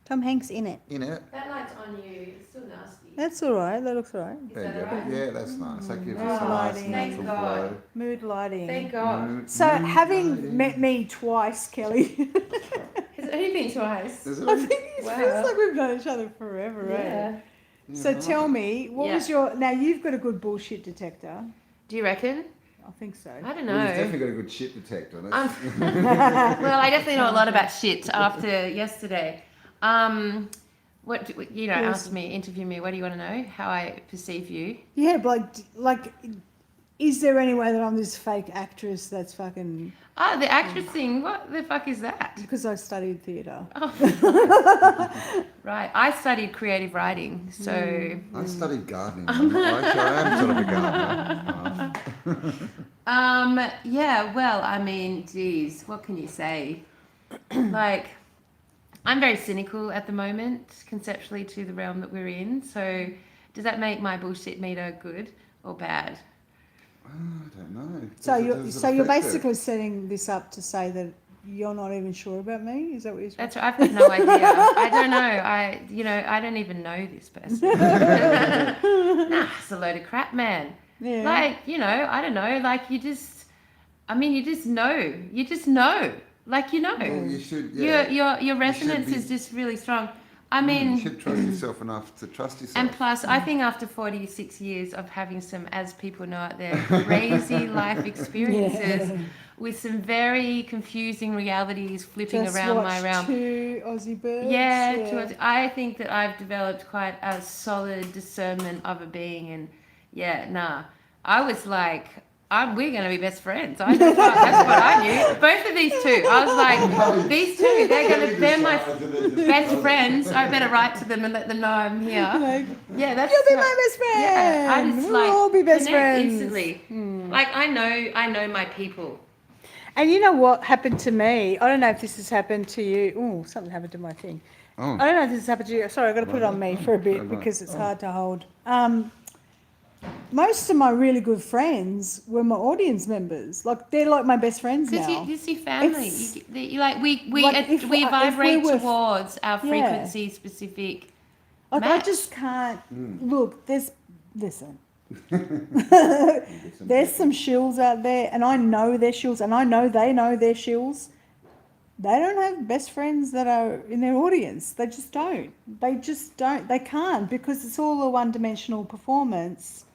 Tom Hanks in it. In it. That light's on you. It's still nasty. That's all right. That looks all right. Is There that you go. alright? Yeah, that's nice. That gives Mood us a nice lighting. natural Thank God. glow. Mood lighting. Thank God. So having met me twice, Kelly, Has it only been twice? Is I it? think it Wow. feels like we've known each other forever, right? Yeah. So tell me, what was your... Now, you've got a good bullshit detector. Do you reckon? I think so. I don't Well, you've know. definitely got a good shit detector. Well, I definitely know a lot about shit after yesterday. Ask me, interview me. What do you want to know? How I perceive you? Yeah, but like, is there any way that I'm this fake actress that's fucking... Oh, the actress thing. What the fuck is that? Because I studied theatre. Oh. Right. I studied creative writing, so. I studied gardening. I am sort of a gardener. Yeah. Well, I mean, geez, what can you say? Like, I'm very cynical at the moment, conceptually, to the realm that we're in. So, does that make my bullshit meter good or bad? I don't know. So you're affect it? basically setting this up to say that you're not even sure about me? Is that what you're saying? That's right. I've got no idea. I don't know. I don't even know this person. Nah, it's a load of crap, man. Yeah. Like, I don't know. Like, you just know. You just know. Like, Well, you should. Yeah. Your resonance be- is just really strong. I mean, you should trust yourself enough to trust yourself. And plus, I think after 46 years of having some, as people know out there, crazy life experiences with some very confusing realities flipping around my realm. Two Aussie birds. Yeah, I think that I've developed quite a solid discernment of a being, and I was like, we're going to be best friends. That's what I knew. Both of these two. I was like, these two, they're my best friends. I better write to them and let them know I'm here. Like, that's you'll be my best friend. Yeah, I just we'll all be best friends instantly. Like I know my people. And you know what happened to me? I don't know if this has happened to you. Oh, something happened to my thing. Oh. I don't know if this has happened to you. Sorry, I've got to put it on me for a bit because it's hard to hold. Most of my really good friends were my audience members. Like they're like my best friends now. Because you see family. We vibrate towards our frequency specific. Like I just can't look. Listen. There's some shills out there, and I know they're shills, and I know they know they're shills. They don't have best friends that are in their audience. They just don't. They can't, because it's all a one-dimensional performance.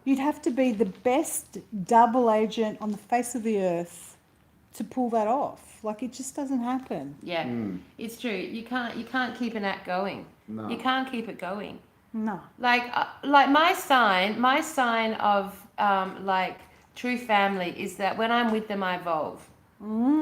You'd have to be the best double agent on the face of the earth to pull that off. Like it just doesn't happen. Yeah, it's true. You can't keep an act going. No. You can't keep it going. No. Like my sign of like true family is that when I'm with them, I evolve.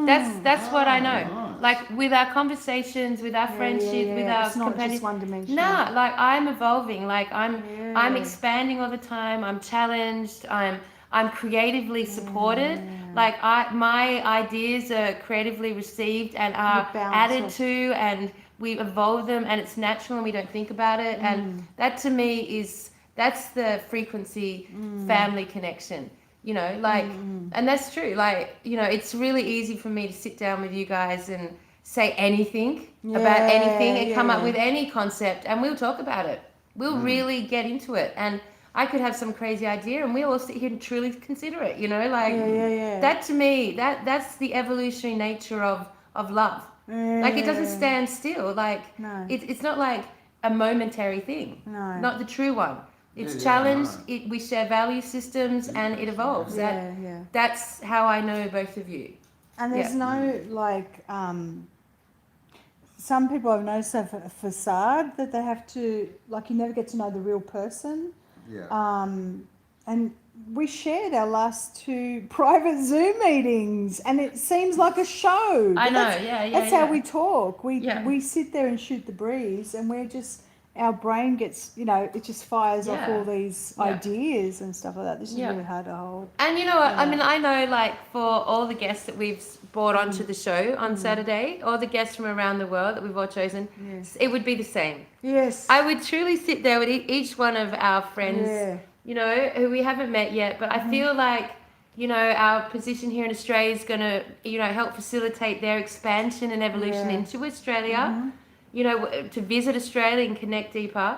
That's what I know. Nice. Like with our conversations, with our friendships, with our it's not companions. just one dimension. Nah, like I'm evolving. Like I'm expanding all the time. I'm challenged. I'm creatively supported. Like my ideas are creatively received and are added to, and we evolve them, and it's natural and we don't think about it. And that to me that's the frequency family connection. You know, like, and that's true. Like, you know, it's really easy for me to sit down with you guys and say anything about anything and come up with any concept, and we'll talk about it. We'll really get into it. And I could have some crazy idea and we'll all sit here and truly consider it, you know, like that to me, that's the evolutionary nature of love. Like it doesn't stand still. Like it's not like a momentary thing. No. Not the true one. It's challenged. We share value systems, and it evolves. That's how I know both of you. And there's no like some people I've noticed have a facade that they have to, like, you never get to know the real person. Yeah. And we shared our last 2 private Zoom meetings, and it seems like a show. I know. That's how we talk. We sit there and shoot the breeze, and we're just. Our brain gets, you know, it just fires off all these ideas and stuff like that. This is really hard to hold. And you know what? I mean, I know, like, for all the guests that we've brought onto the show on Saturday, all the guests from around the world that we've all chosen, it would be the same. Yes. I would truly sit there with each one of our friends, you know, who we haven't met yet, but I feel like, you know, our position here in Australia is going to, you know, help facilitate their expansion and evolution into Australia. You know, to visit Australia and connect deeper.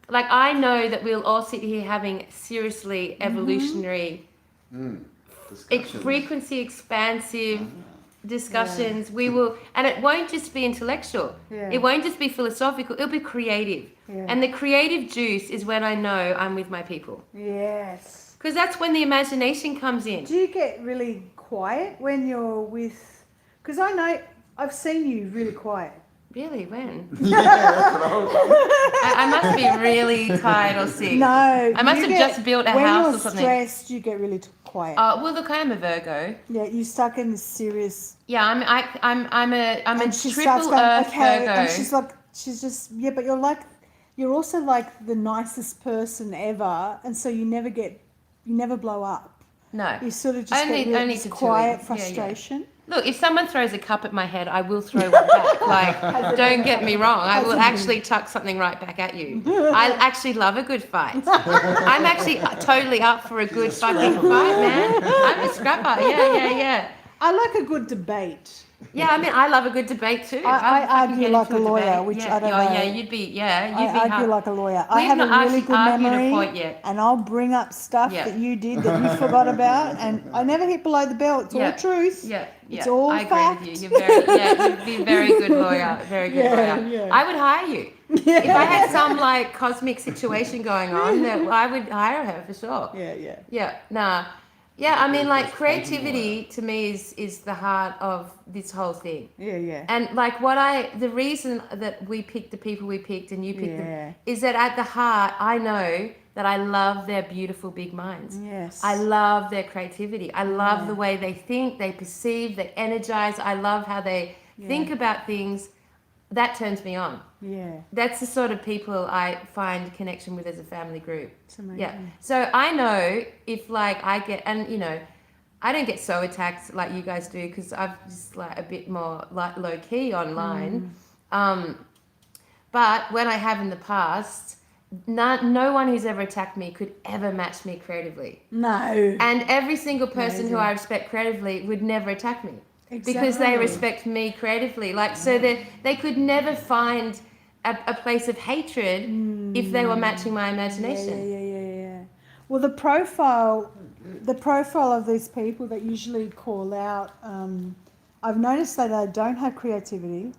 Like, I know that we'll all sit here having seriously evolutionary, frequency expansive discussions. We will, and it won't just be intellectual. It won't just be philosophical. It'll be creative. And the creative juice is when I know I'm with my people. Yes. Because that's when the imagination comes in. Do you get really quiet when you're with... Because I know, I've seen you really quiet. Really? When? Yeah, that's what I was I must be really tired or sick. No. I must have just built a house or something. When you're stressed, you get really quiet. Well, look, I am a Virgo. Yeah, you're stuck in this serious... Yeah, I'm a triple going, Earth okay, Virgo. And she's just, but you're also like the nicest person ever, and so you never blow up. No. You sort of just only get really to quiet frustration. Look, if someone throws a cup at my head, I will throw one back. Like, don't get me wrong. I will actually chuck something right back at you. I actually love a good fight. I'm actually totally up for a good fucking fight, man. I'm a scrapper. Yeah. I like a good debate. Yeah, I mean, I love a good debate too. I argue like a lawyer, debate. which yeah. I don't Oh, know. yeah, you'd be I argue like a lawyer. I We've have a not really actually good argued memory, a point yet. and I'll bring up stuff Yeah. that you did that you forgot about, and I never hit below the belt. It's all truth. Yeah, It's all I fact. agree with you. You're very, you'd be a very good lawyer. Very good lawyer. Yeah. I would hire you. Yeah. If I had some like cosmic situation going on, that I would hire her for sure. Yeah. Yeah, nah. Yeah, I mean, like, creativity to me is the heart of this whole thing. Yeah. And like the reason that we picked the people we picked and you picked them is that at the heart, I know that I love their beautiful big minds. Yes. I love their creativity. I love the way they think, they perceive, they energize. I love how they think about things. That turns me on. Yeah. That's the sort of people I find connection with as a family group. It's amazing. Yeah. So I know if like I get, and you know, I don't get so attacked like you guys do because I'm just like a bit more like low key online. But when I have in the past, no one who's ever attacked me could ever match me creatively. No. And every single person who I respect creatively would never attack me. Exactly. Because they respect me creatively. Like, so they could never find a place of hatred if they were matching my imagination. Yeah. Well, the profile of these people that usually call out, I've noticed that they don't have creativity,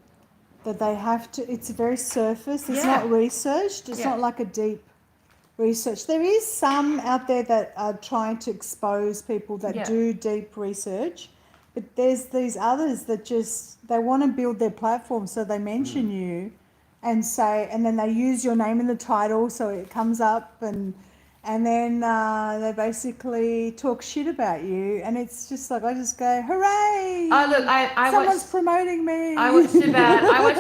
that they have to, it's very surface, it's not researched, it's not like a deep research. There is some out there that are trying to expose people that do deep research. But there's these others that just, they want to build their platform, so they mention you and say, and then they use your name in the title so it comes up, and then they basically talk shit about you, and it's just like, I just go, hooray! Oh look, someone's promoting me. I watched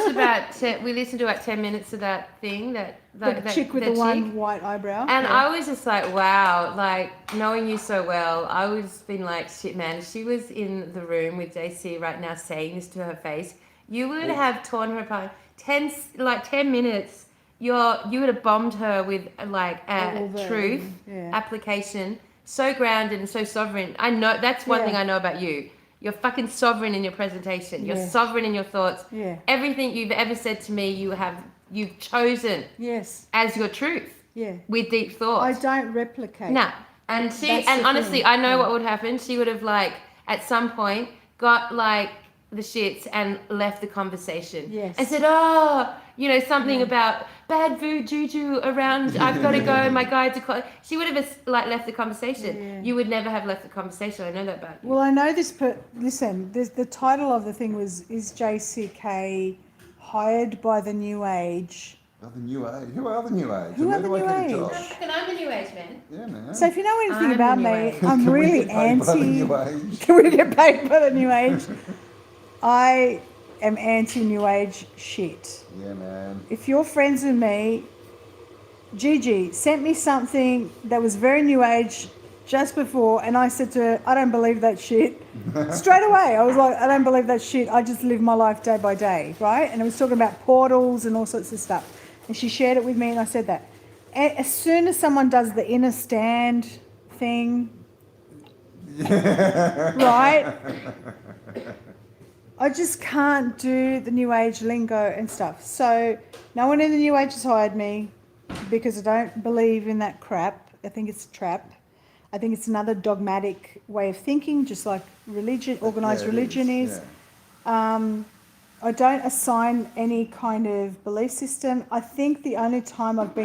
about we listened to like 10 minutes of that thing, the chick with the one white eyebrow. And I was just like, wow, like knowing you so well, I was been like, shit man, if she was in the room with JC right now saying this to her face, you would have torn her apart. 10 minutes, you would have bombed her with like truth, application, so grounded and so sovereign. I know that's one thing I know about you. You're fucking sovereign in your presentation. You're sovereign in your thoughts. Yeah. Everything you've ever said to me, you've chosen as your truth. Yeah. With deep thought. I don't replicate. No. And honestly, I know what would happen. She would have like at some point got like the shits and left the conversation. Yes. And said, oh, you know, something about bad food juju around, I've got to go, my guides are she would have like left the conversation. Yeah. You would never have left the conversation. I know that about you. Well, I know this, but listen, the title of the thing was, is JCK hired by the New Age? Oh, the New Age? Who are the New Age? Who are the New Age? I'm the New Age, man. Yeah, man. So if you know anything about me, I'm really anti... Age? Can we get paid by the New Age? I am anti-New Age shit. Yeah, man. If you're friends with me, Gigi sent me something that was very New Age just before, and I said to her, I don't believe that shit. Straight away, I was like, I don't believe that shit. I just live my life day by day, right? And it was talking about portals and all sorts of stuff. And she shared it with me, and I said that. As soon as someone does the inner stand thing, right? I just can't do the New Age lingo and stuff. So no one in the New Age has hired me because I don't believe in that crap. I think it's a trap. I think it's another dogmatic way of thinking, just like religion, organised religion is. I don't assign any kind of belief system. I think the only time I've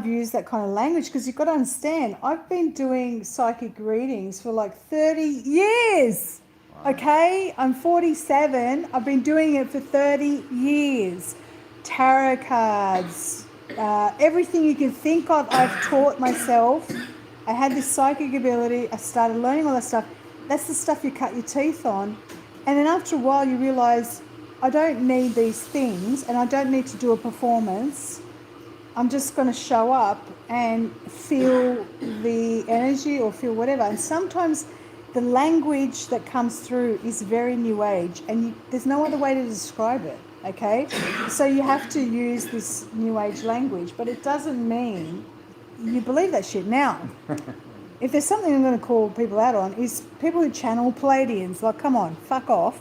used that kind of language, because you've got to understand, I've been doing psychic readings for like 30 years. Wow. Okay, I'm 47. I've been doing it for 30 years. Tarot cards, everything you can think of, I've taught myself. I had this psychic ability. I started learning all that stuff. That's the stuff you cut your teeth on. And then after a while, you realise, I don't need these things and I don't need to do a performance. I'm just going to show up and feel the energy or feel whatever. And sometimes the language that comes through is very New Age, and there's no other way to describe it, okay? So you have to use this New Age language, but it doesn't mean you believe that shit. Now, if there's something I'm going to call people out on, is people who channel Pleiadians. Like, come on, fuck off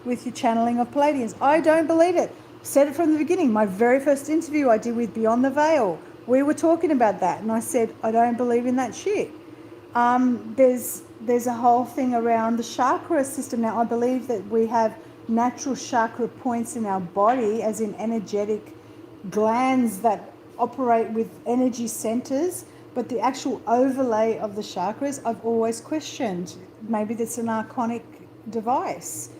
with your channeling of Pleiadians. I don't believe it. Said it from the beginning. My very first interview I did with Beyond the Veil, we were talking about that, and I said I don't believe in that shit. There's a whole thing around the chakra system now. I believe that we have natural chakra points in our body, as in energetic glands that operate with energy centers, but the actual overlay of the chakras I've always questioned. Maybe that's an archonic device.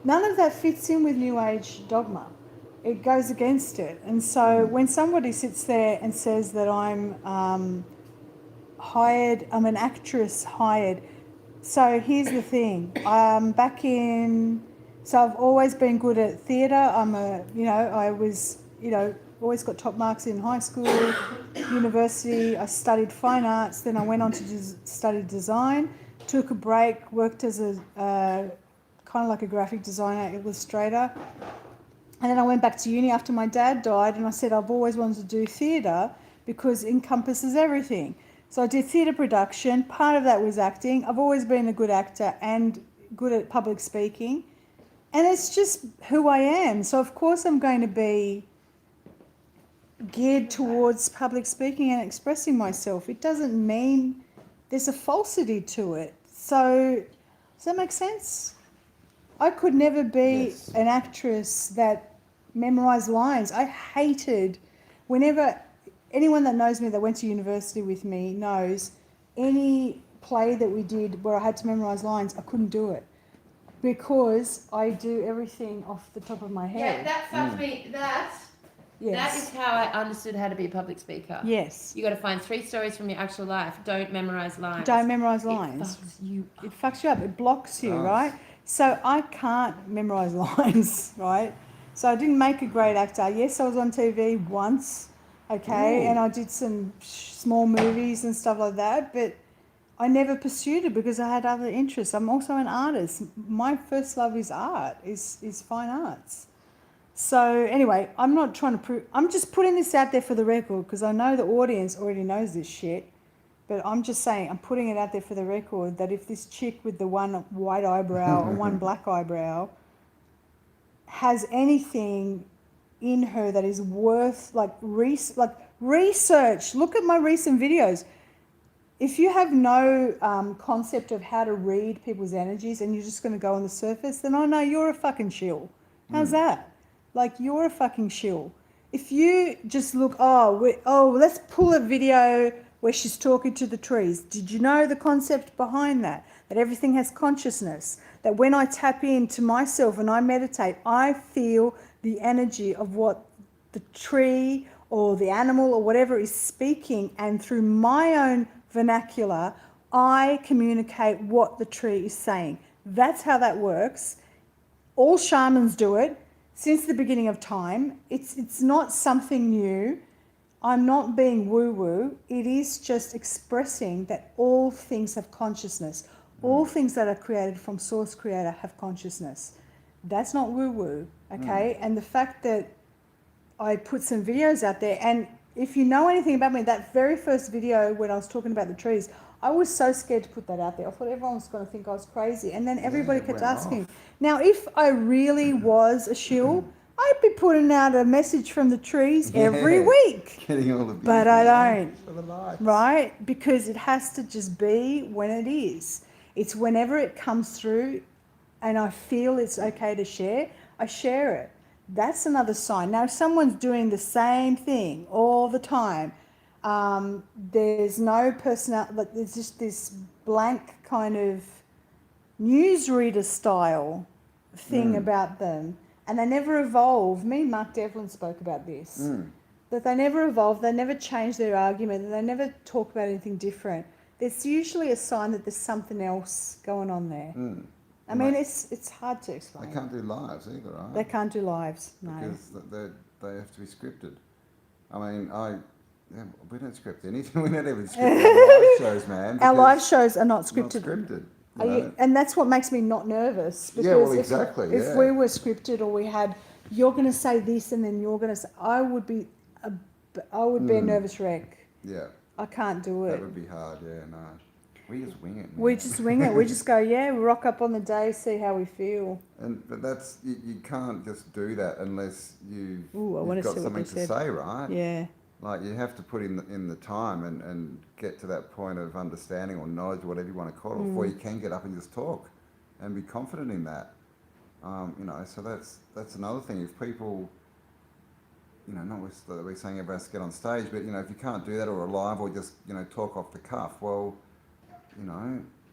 None of that fits in with New Age dogma. It goes against it. And so when somebody sits there and says that I'm hired, I'm an actress hired. So here's the thing. So I've always been good at theatre. I was, always got top marks in high school, university. I studied fine arts. Then I went on to study design, took a break, worked as a kind of like a graphic designer, illustrator. And then I went back to uni after my dad died, and I said I've always wanted to do theatre because it encompasses everything. So I did theatre production. Part of that was acting. I've always been a good actor and good at public speaking. And it's just who I am. So of course I'm going to be geared towards public speaking and expressing myself. It doesn't mean there's a falsity to it. So does that make sense? I could never be an actress that memorised lines. I hated, whenever anyone that knows me that went to university with me knows, any play that we did where I had to memorise lines, I couldn't do it because I do everything off the top of my head. Yeah, that fucked me. That is how I understood how to be a public speaker. Yes. You got to find 3 stories from your actual life. Don't memorise lines. Don't memorise lines. It fucks you up. It blocks you, right? So I can't memorise lines, right? So I didn't make a great actor. Yes, I was on TV once, okay, and I did some small movies and stuff like that, but I never pursued it because I had other interests. I'm also an artist. My first love is art, is fine arts. So anyway, I'm not trying to prove, I'm just putting this out there for the record because I know the audience already knows this shit. But I'm just saying, I'm putting it out there for the record that if this chick with the one white eyebrow or one black eyebrow has anything in her that is worth research, look at my recent videos. If you have no concept of how to read people's energies and you're just going to go on the surface, then I know you're a fucking shill. How's that? Like, you're a fucking shill. If you just look, let's pull a video where she's talking to the trees. Did you know the concept behind that? That everything has consciousness. That when I tap into myself and I meditate, I feel the energy of what the tree or the animal or whatever is speaking, and through my own vernacular, I communicate what the tree is saying. That's how that works. All shamans do it since the beginning of time. It's not something new. I'm not being woo-woo. It is just expressing that all things have consciousness. All things that are created from Source Creator have consciousness. That's not woo-woo, okay? And the fact that I put some videos out there, and if you know anything about me, that very first video when I was talking about the trees, I was so scared to put that out there. I thought everyone was going to think I was crazy. And then everybody kept asking. Now, if I really was a shill, I'd be putting out a message from the trees every week. Getting all the but I don't, for the lights. right? Because it has to just be when it is. It's whenever it comes through and I feel it's okay to share, I share it. That's another sign. Now, if someone's doing the same thing all the time, there's no personality, there's just this blank kind of newsreader style thing about them. And they never evolve. Me and Mark Devlin spoke about this. That they never evolve, they never change their argument, and they never talk about anything different. There's usually a sign that there's something else going on there. I mean, it's hard to explain. They can't do lives either, right? They can't do lives, no. Because they have to be scripted. I mean, we don't script anything. We don't even script our live shows, man. Our live shows are not scripted. Not scripted. And that's what makes me not nervous. Because yeah, well, exactly. If we were scripted, or we had, you're going to say this and then you're going to say, I would be a nervous wreck. Yeah. I can't do it. That would be hard, yeah, no. We just wing it. We just wing it. We just go, yeah, we rock up on the day, see how we feel. But that's, you can't just do that unless you've got something to say, right? Yeah. Like you have to put in the time and get to that point of understanding or knowledge, whatever you want to call it, before you can get up and just talk and be confident in that. So that's another thing. If people, not that we're saying everyone has to get on stage, but if you can't do that or live or just talk off the cuff, well,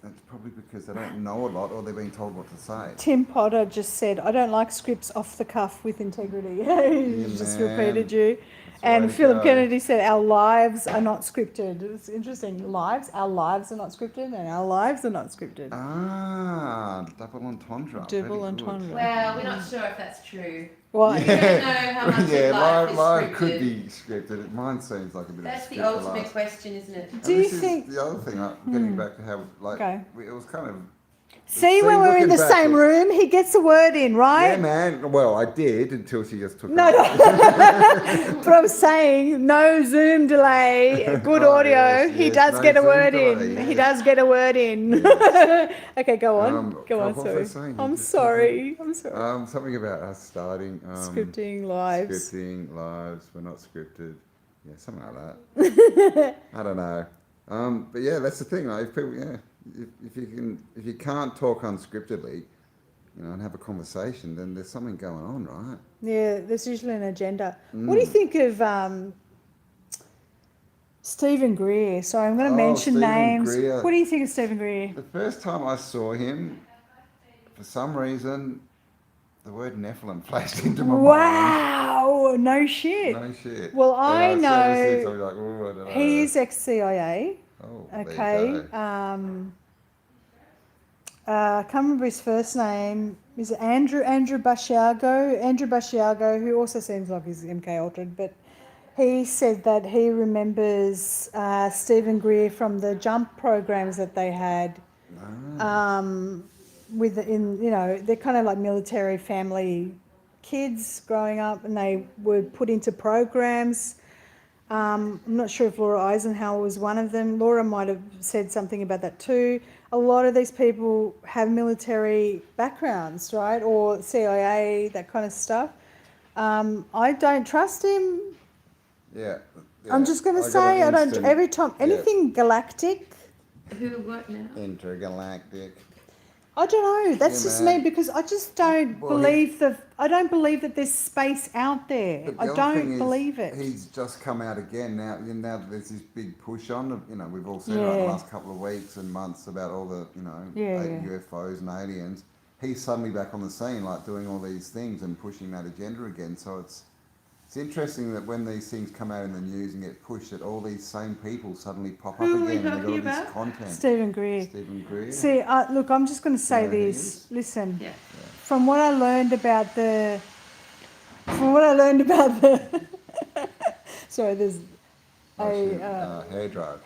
that's probably because they don't know a lot or they're being told what to say. Tim Potter just said, I don't like scripts off the cuff with integrity. He just repeated you. And Philip Kennedy said, our lives are not scripted. It's interesting. Our lives are not scripted and our lives are not scripted. Ah, double entendre. Double entendre. Well, we're not sure if that's true. Why? We don't know how much live is scripted. could be scripted. Mine seems like a bit That's of a the script ultimate question, isn't it? Do you think... The other thing, getting back to how, it was kind of... See, when we're in the same room, he gets a word in, right? Yeah, man. Well, I did until she just took it. No. But I'm saying, no Zoom delay, good audio. He does get a word in. He does get a word in. Okay, go on. Go on, sorry. I'm sorry. Something about us starting... scripting lives. Scripting lives. We're not scripted. Yeah, something like that. I don't know. But yeah, that's the thing. If people, if you can't talk unscriptedly, and have a conversation, then there's something going on, right? Yeah, there's usually an agenda. What do you think of Stephen Greer? Sorry, I'm going to mention names. Greer. What do you think of Stephen Greer? The first time I saw him, for some reason, the word Nephilim flashed into my mind. Wow, no shit. No shit. Well, I know I was like, I don't know. He's ex-CIA. Oh, okay. I can't remember his first name. Is it Andrew Basiago? Andrew Basiago, who also seems like he's MK Ultra, but he said that he remembers Stephen Greer from the jump programs that they had. They're kind of like military family kids growing up, and they were put into programs. I'm not sure if Laura Eisenhower was one of them. Laura might have said something about that too. A lot of these people have military backgrounds, right? Or CIA, that kind of stuff. I don't trust him. Yeah. I'm just going to say, I don't, every time, anything galactic. What now? Intergalactic. I don't know. That's just me, because I just don't believe I don't believe that there's space out there. I don't believe it. He's just come out again now. Now that there's this big push on. We've all seen the last couple of weeks and months about all the UFOs and aliens. He's suddenly back on the scene, like doing all these things and pushing that agenda again. So it's interesting that when these things come out in the news and get pushed, that all these same people suddenly pop up again and they've got all this content. Stephen Greer. Greer. See, look, I'm just going to say this. Listen, from what I learned about the... Sorry, there's hairdryer.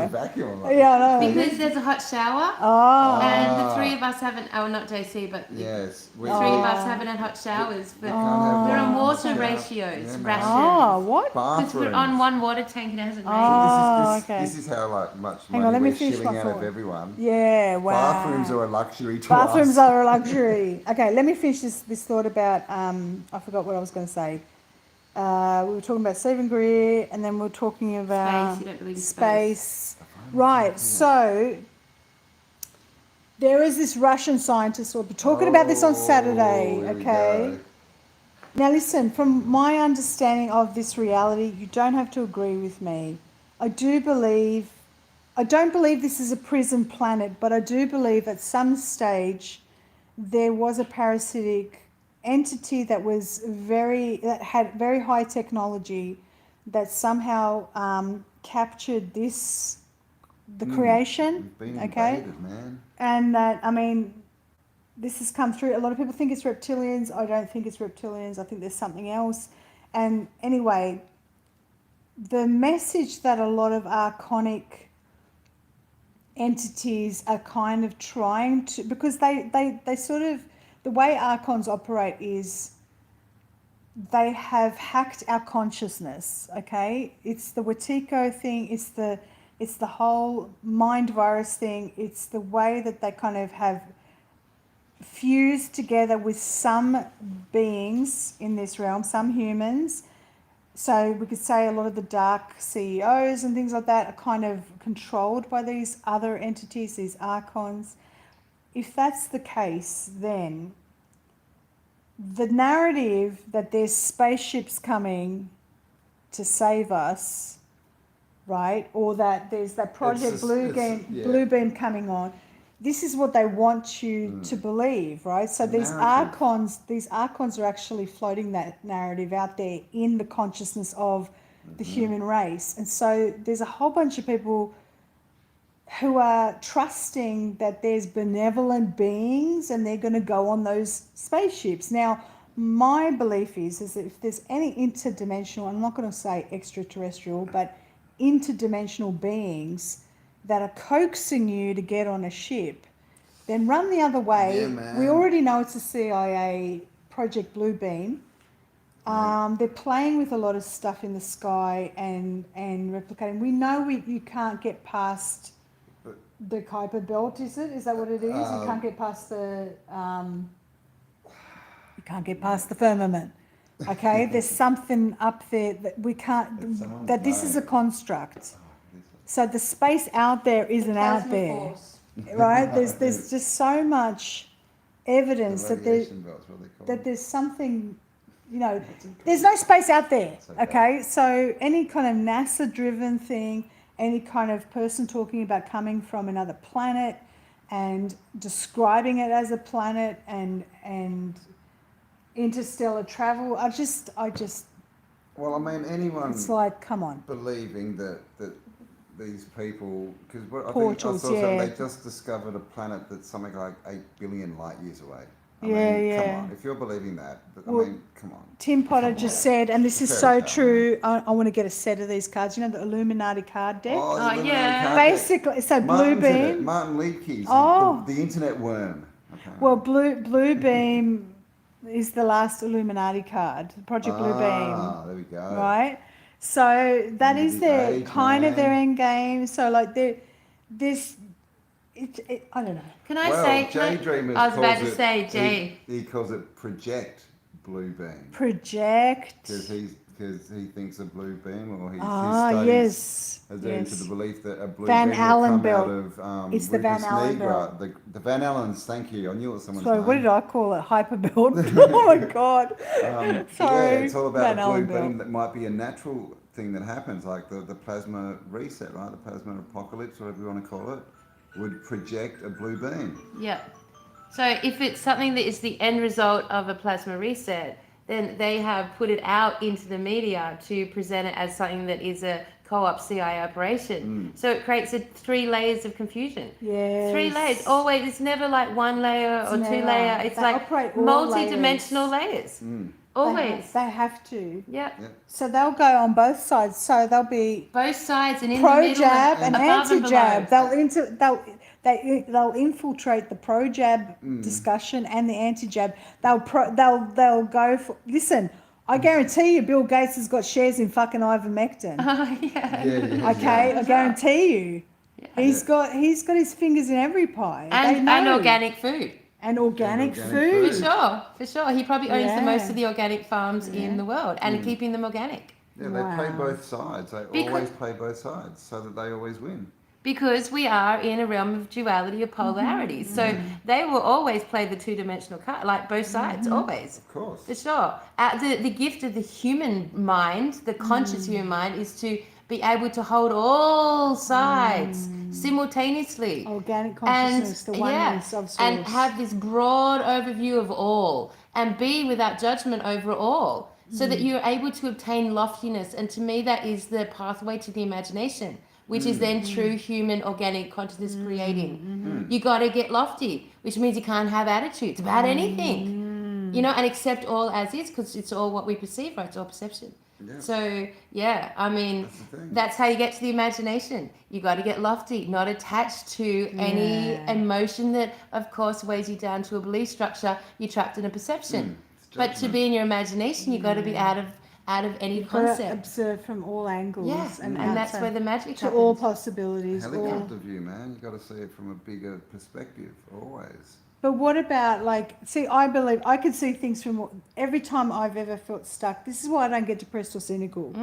Vacuum. Yeah, I know. Because there's a hot shower. Oh. And the three of us haven't, not JC, but yes, three of us haven't had hot showers. But we're on water ratios, rations. Oh, what? Because we're on one water tank and it hasn't rained. This is how much money we're shilling out of everyone. Yeah, wow. Bathrooms are a luxury to Bathrooms us. are a luxury. Okay, let me finish this thought about, I forgot what I was going to say. We were talking about Stephen Greer, and then we were talking about space. You don't believe in space. Right, so there is this Russian scientist, we'll be talking about this on Saturday, okay? Now listen, from my understanding of this reality, you don't have to agree with me. I don't believe this is a prison planet, but I do believe at some stage there was a parasitic entity that had very high technology that somehow captured the creation. Been invaded, man. And that, this has come through. A lot of people think it's reptilians. I don't think it's reptilians. I think there's something else. And anyway, the message that a lot of archonic entities are kind of trying to, because they sort of, the way archons operate is they have hacked our consciousness, okay? It's the Wetiko thing, it's the whole mind virus thing, it's the way that they kind of have fused together with some beings in this realm, some humans. So we could say a lot of the dark CEOs and things like that are kind of controlled by these other entities, these archons. If that's the case, then the narrative that there's spaceships coming to save us, right, or that there's that Project Blue Beam coming on, this is what they want you to believe, right? So these archons are actually floating that narrative out there in the consciousness of the human race. And so there's a whole bunch of people who are trusting that there's benevolent beings and they're going to go on those spaceships. Now, my belief is that if there's any interdimensional, I'm not going to say extraterrestrial, but interdimensional beings that are coaxing you to get on a ship, then run the other way. Yeah, we already know it's a CIA Project Blue Beam. They're playing with a lot of stuff in the sky and replicating. We know you can't get past the Kuiper Belt, is it? Is that what it is? You can't get past the firmament. Okay, there's something up there that we can't. That this is a construct. So the space out there isn't out there, force. Right? There's just so much evidence that there's something. You know, there's no space out there. Okay, so any kind of NASA-driven thing, any kind of person talking about coming from another planet and describing it as a planet and interstellar travel, I just. Well, I mean, anyone. It's like, come on. Believing that these people, because I saw they just discovered a planet that's something like 8 billion light years away. I mean, come on. If you're believing that, come on. Tim Potter just said, and this is so true, I want to get a set of these cards. You know, the Illuminati card deck? Oh, yeah. Basically, so Blue Beam. Martin Leakey's the internet worm. Okay. Well, Blue Beam is the last Illuminati card, Project Blue Beam. Ah, there we go. Right? So that is their kind of their end game. So like I don't know. Can I say? Daydreamers I was about to say, Jay. He calls it Project Blue Beam. Project. Because he thinks a blue beam, or his studies has led into the belief that a blue Van beam Allen will come belt. out of It's the Van Allen belt. The Van Allens. Thank you. I knew it was someone's Sorry, name. what did I call it? Hyperbelt. Oh my god. Sorry. Yeah, it's all about Van a blue Allen beam that might be a natural thing that happens, like the plasma reset, right? The plasma apocalypse, whatever you want to call it, would project a blue beam. Yeah. So if it's something that is the end result of a plasma reset, then they have put it out into the media to present it as something that is a co-op CIA operation. So it creates 3 layers of confusion. Yes. 3 layers. Always. It's never like 1 layer or 2 layer. It's like multi-dimensional layers. Always. They have to. Yeah. So they'll go on both sides. So they'll be both sides and in pro the middle jab and anti-jab. They'll They'll infiltrate the pro-jab discussion and the anti-jab. They'll go for. Listen, I guarantee you, Bill Gates has got shares in fucking ivermectin. Okay, I guarantee you. Yeah. He's got his fingers in every pie. And organic food. And organic food. For sure. He probably owns the most of the organic farms in the world and keeping them organic. Yeah, they play both sides. They always play both sides so that they always win. Because we are in a realm of duality, of polarities. So they will always play the 2-dimensional card, like both sides, always. Of course. For sure. The gift of the human mind, the conscious human mind, is to be able to hold all sides simultaneously. Organic consciousness, the oneness of source. And have this broad overview of all and be without judgment over all so that you're able to obtain loftiness. And to me, that is the pathway to the imagination, which is then true human organic consciousness creating. You got to get lofty, which means you can't have attitudes about anything, you know, and accept all as is, because it's all what we perceive, right? It's all perception. Yeah. So, I mean, that's how you get to the imagination. You got to get lofty, not attached to any emotion that, of course, weighs you down to a belief structure. You're trapped in a perception. But to be in your imagination, you've got to be out of any You've got to concept. observe from all angles, And that's where the magic to happens. all possibilities. Helicopter view, man. You got to see it from a bigger perspective, always. But what about, like, see, I believe I could see things from every time I've ever felt stuck. This is why I don't get depressed or cynical,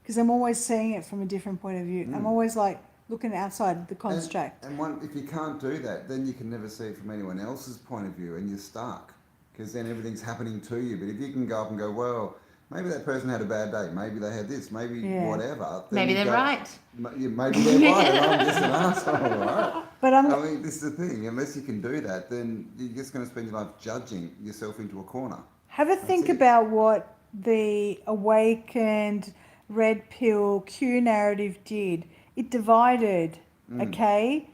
because I'm always seeing it from a different point of view. I'm always like looking outside the construct. And if you can't do that, then you can never see it from anyone else's point of view, and you're stuck, because then everything's happening to you. But if you can go up and go, well, maybe that person had a bad day, maybe they had this, maybe whatever. Maybe they're right. Maybe they're right, and I'm just an asshole, right? But I mean, this is the thing. Unless you can do that, then you're just going to spend your life judging yourself into a corner. Have a think about what the awakened red pill Q narrative did. It divided, okay?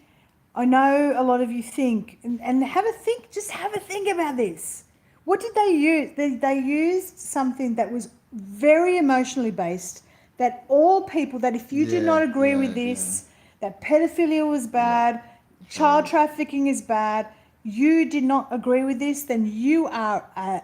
I know a lot of you think, and have a think, just have a think about this. What did they use? They used something that was very emotionally based, that all people, that if you do not agree with this, that pedophilia was bad, child trafficking is bad, you did not agree with this, then you are an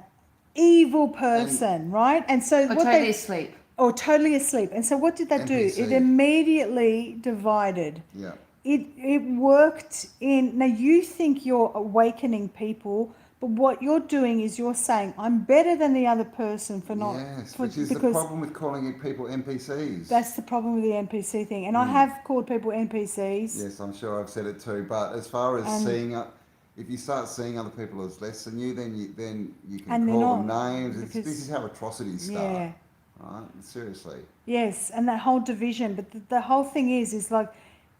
evil person, right? And so Or totally asleep. Or totally asleep. And so what did that do? It immediately divided. Yeah. It worked in, now you think you're awakening people, but what you're doing is you're saying, I'm better than the other person for not... Yes, which is the problem with calling people NPCs. That's the problem with the NPC thing. And I have called people NPCs. Yes, I'm sure I've said it too. But as far as if you start seeing other people as less than you, then you can call them names. This is how atrocities start. Yeah. Right? Seriously. Yes, and that whole division. But the whole thing is like,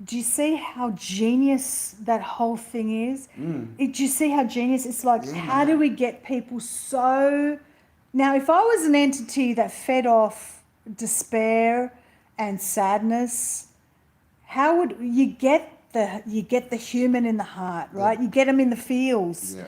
do you see how genius that whole thing is? Do you see how genius? It's like, how do we get people so... Now, if I was an entity that fed off despair and sadness, how would you get the human in the heart, right? You get them in the feels. Yeah.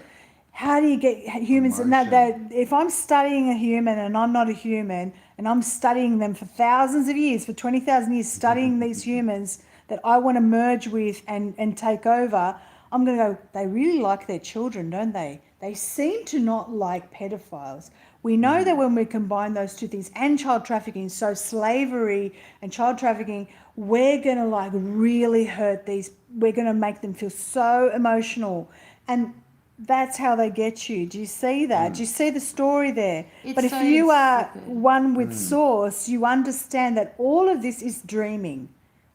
How do you get humans? If I'm studying a human and I'm not a human, and I'm studying them for thousands of years, for 20,000 years, studying these humans that I want to merge with and take over, I'm going to go, they really like their children, don't they? They seem to not like pedophiles. We know that when we combine those two things, and child trafficking, so slavery and child trafficking, we're going to like really hurt these, we're going to make them feel so emotional. And that's how they get you. Do you see that? Do you see the story there? But if you are one with source, you understand that all of this is dreaming.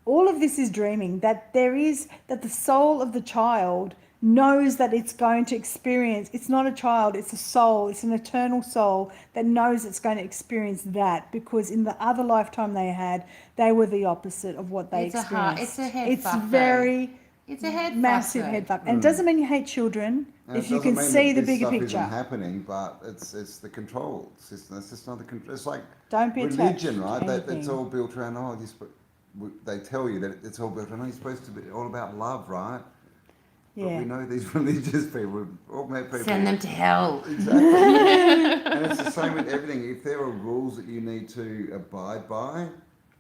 All of this is dreaming, that the soul of the child knows that it's going to experience, it's not a child, it's a soul, it's an eternal soul that knows it's going to experience that, because in the other lifetime they were the opposite of what they experienced. It's a head fuck. It's a head massive head fuck. And it doesn't mean you hate children if you can see the bigger picture. Isn't happening, but it's the control system. It's just not the control. It's like don't be religion, right? It's all built around. They tell you that it's all built around. You're supposed to be all about love, right? Yeah. But we know these religious people, all mad people. Send them to hell. Exactly. And it's the same with everything. If there are rules that you need to abide by,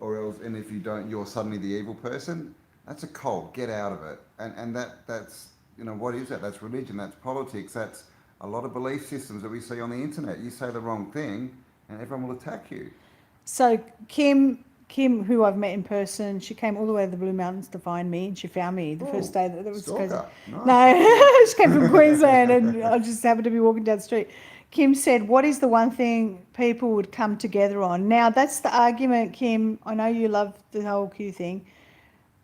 or else, and if you don't, you're suddenly the evil person. That's a cult. Get out of it. And that's what is that? That's religion. That's politics. That's a lot of belief systems that we see on the internet. You say the wrong thing, and everyone will attack you. So Kim, who I've met in person, she came all the way to the Blue Mountains to find me, and she found me the first day that was crazy. Nice. No, she came from Queensland, and I just happened to be walking down the street. Kim said, what is the one thing people would come together on? Now, that's the argument, Kim. I know you love the whole Q thing.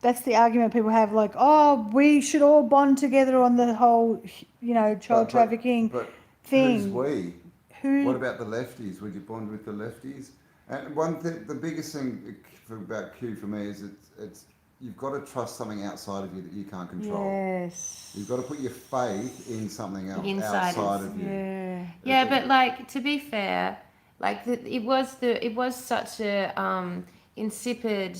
That's the argument people have, like, oh, we should all bond together on the whole, child trafficking thing. Who's we? What about the lefties? Would you bond with the lefties? And one thing, the biggest thing about Q for me is it's you've got to trust something outside of you that you can't control. Yes. You've got to put your faith in something else outside of you. Yeah. Yeah, but like, to be fair, like it was such a insipid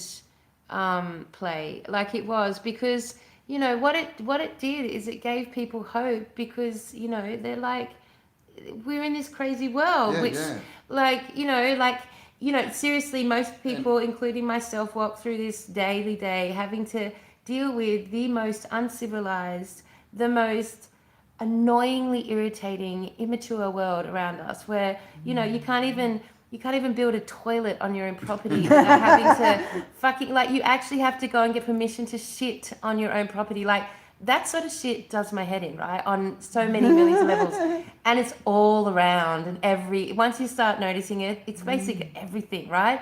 play, like it was, because what it did is it gave people hope, because they're like, we're in this crazy world, seriously, most people, including myself, walk through this day having to deal with the most uncivilized, the most annoyingly irritating, immature world around us where, you know, you can't even build a toilet on your own property without having to fucking, like, you actually have to go and get permission to shit on your own property. Like, that sort of shit does my head in, right? On so many millions of levels. And it's all around, and once you start noticing it, it's basically everything, right?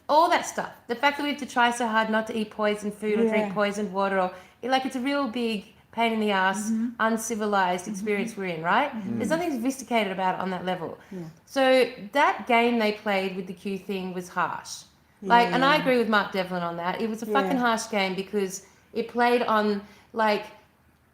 All that stuff. The fact that we have to try so hard not to eat poisoned food or drink poisoned water, or like, it's a real big pain in the ass, uncivilized experience we're in, right? There's nothing sophisticated about it on that level. So that game they played with the Q thing was harsh. Like, and I agree with Mark Devlin on that. It was a fucking harsh game because it played on, like,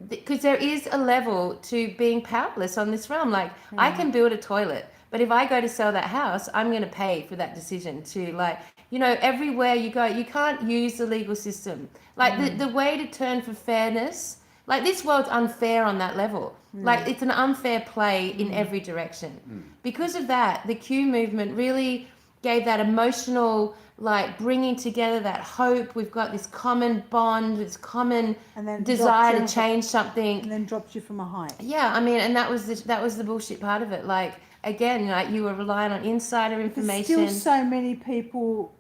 because there is a level to being powerless on this realm. Like, I can build a toilet, but if I go to sell that house, I'm going to pay for that decision to, like, you know, everywhere you go, you can't use the legal system. Like, the way to turn for fairness, like, this world's unfair on that level. Like, it's an unfair play in every direction. Because of that, the Q movement really gave that emotional, like, bringing together that hope. We've got this common bond, this common desire to change something, and then drops you from a height. Yeah, I mean, and that was the bullshit part of it. Like, again, like, you were relying on insider information. There's still so many people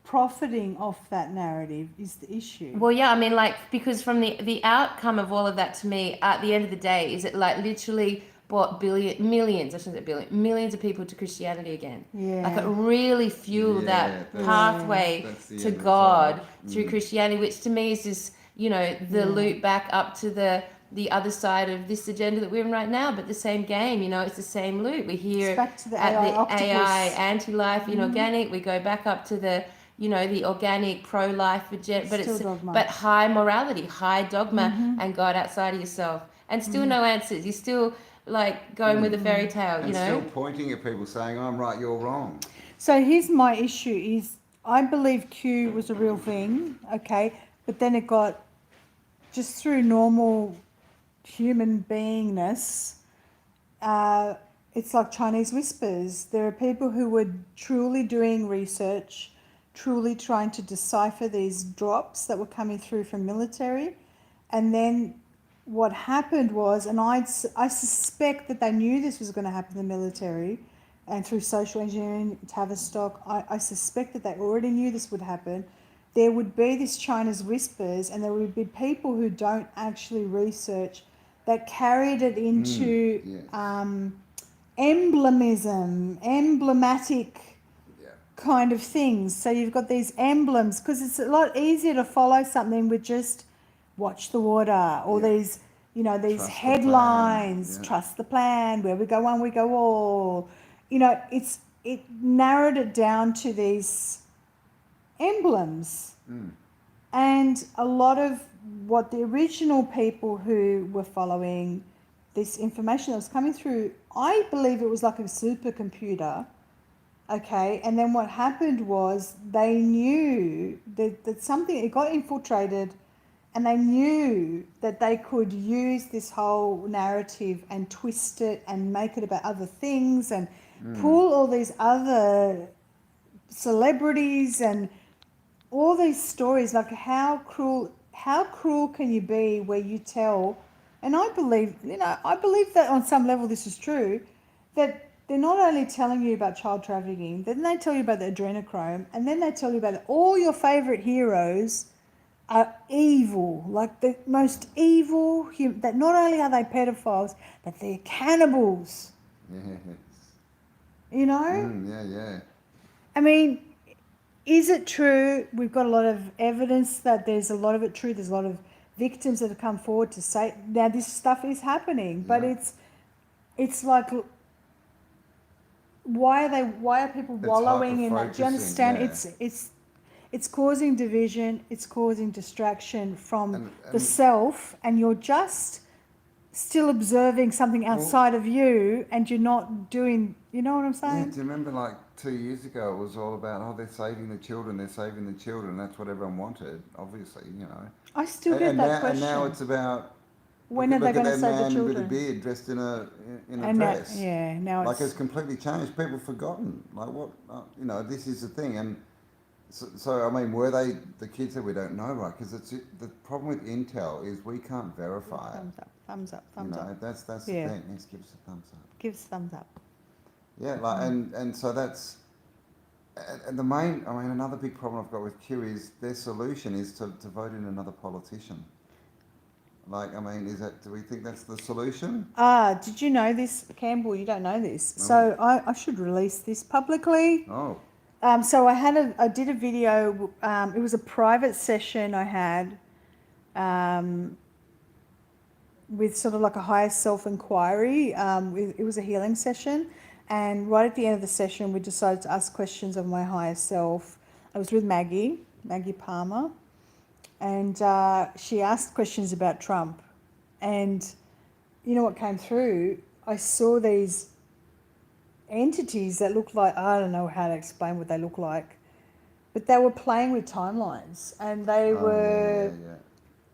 profiting off that narrative is the issue. Well, yeah, I mean, like, because from the outcome of all of that, to me, at the end of the day, is it, like, literally brought millions of people to Christianity again. Like, it really fueled that pathway to God through Christianity, which to me is just, you know, the loop back up to the other side of this agenda that we're in right now. But the same game, you know, it's the same loop. We're here back to the at AI the AI, anti-life, inorganic. We go back up to the, you know, the organic, pro-life, but it's dogma. But high morality, high dogma, and God outside of yourself, and still no answers. You're still, like, going with a fairy tale, you and know. still pointing at people saying, "I'm right, you're wrong." So here's my issue: is I believe Q was a real thing, okay, but then it got, just through normal human beingness, it's like Chinese whispers. There are people who were truly doing research, truly trying to decipher these drops that were coming through from military. And then what happened was, and I suspect that they knew this was going to happen in the military, and through social engineering, Tavistock, I suspect that they already knew this would happen. There would be this China's whispers, and there would be people who don't actually research that carried it into emblematic kind of things. So you've got these emblems, because it's a lot easier to follow something with just watch the water, or these, you know, these Trust headlines, the plan. trust the plan, where we go one, we go all. You know, it narrowed it down to these emblems. And a lot of what the original people who were following this information that was coming through, I believe it was like a supercomputer, okay? And then what happened was they knew that something, it got infiltrated, and they knew that they could use this whole narrative and twist it and make it about other things, and pull all these other celebrities and all these stories. Like, how cruel can you be, where you tell, and I believe that on some level this is true, that they're not only telling you about child trafficking, then they tell you about the adrenochrome, and then they tell you about all your favorite heroes are evil, like the most evil, that not only are they pedophiles, but they're cannibals. Yes. You know? Yeah. I mean, is it true? We've got a lot of evidence that there's a lot of it true. There's a lot of victims that have come forward to say, now this stuff is happening, but it's like, why are people wallowing in that? Do you understand? Yeah. It's causing division, it's causing distraction from the self, and you're just still observing something outside of you, and you're not doing, you know what I'm saying? Yeah, do you remember, like, 2 years ago, it was all about, they're saving the children, that's what everyone wanted, obviously, you know. I still get that question. And now it's about, when are they going to save the children? With a beard dressed in a and dress. Now like, it's completely changed. People have forgotten. Like, what, you know, this is the thing. And So I mean, were they the kids that we don't know, right? Because the problem with Intel is we can't verify it. Thumbs up, thumbs up. That's the thing. Let's give us a thumbs up. Give us thumbs up. Yeah, like and so that's and the main. I mean, another big problem I've got with Q is their solution is to vote in another politician. Like, I mean, do we think that's the solution? Did you know this, Campbell? You don't know this. No. So I should release this publicly. Oh. So I did a video. It was a private session I had with sort of like a higher self inquiry. It was a healing session, and right at the end of the session, we decided to ask questions of my higher self. I was with Maggie Palmer, and she asked questions about Trump. And you know what came through? I saw these entities that looked like, I don't know how to explain what they look like, but they were playing with timelines, and they were,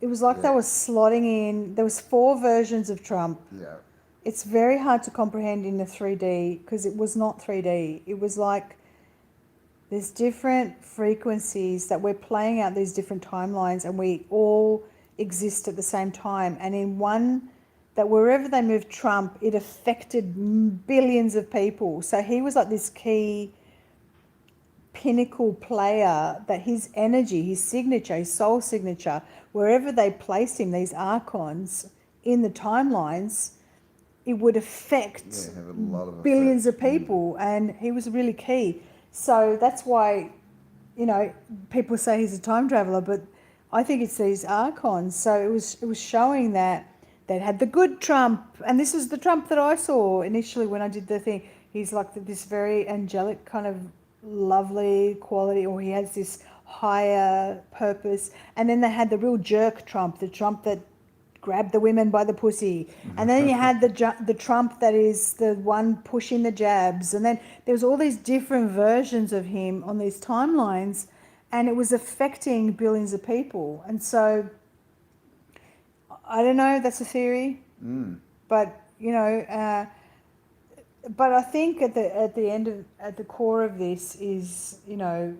it was like they were slotting in, there was 4 versions of Trump. Yeah. It's very hard to comprehend in the 3D, because it was not 3D. It was like, there's different frequencies that we're playing out these different timelines, and we all exist at the same time. And in one, that wherever they moved Trump, it affected billions of people. So he was like this key pinnacle player, that his energy, his signature, his soul signature, wherever they placed him, these archons in the timelines, it would affect billions of people. And he was really key. So that's why, you know, people say he's a time traveler, but I think it's these archons. So it was showing that they had the good Trump, and this is the Trump that I saw initially when I did the thing. He's like this very angelic kind of lovely quality, or he has this higher purpose. And then they had the real jerk Trump, the Trump that grabbed the women by the pussy. And then you had the Trump that is the one pushing the jabs. And then there was all these different versions of him on these timelines, and it was affecting billions of people. And so I don't know, that's a theory, but you know, but I think at the core of this is, you know,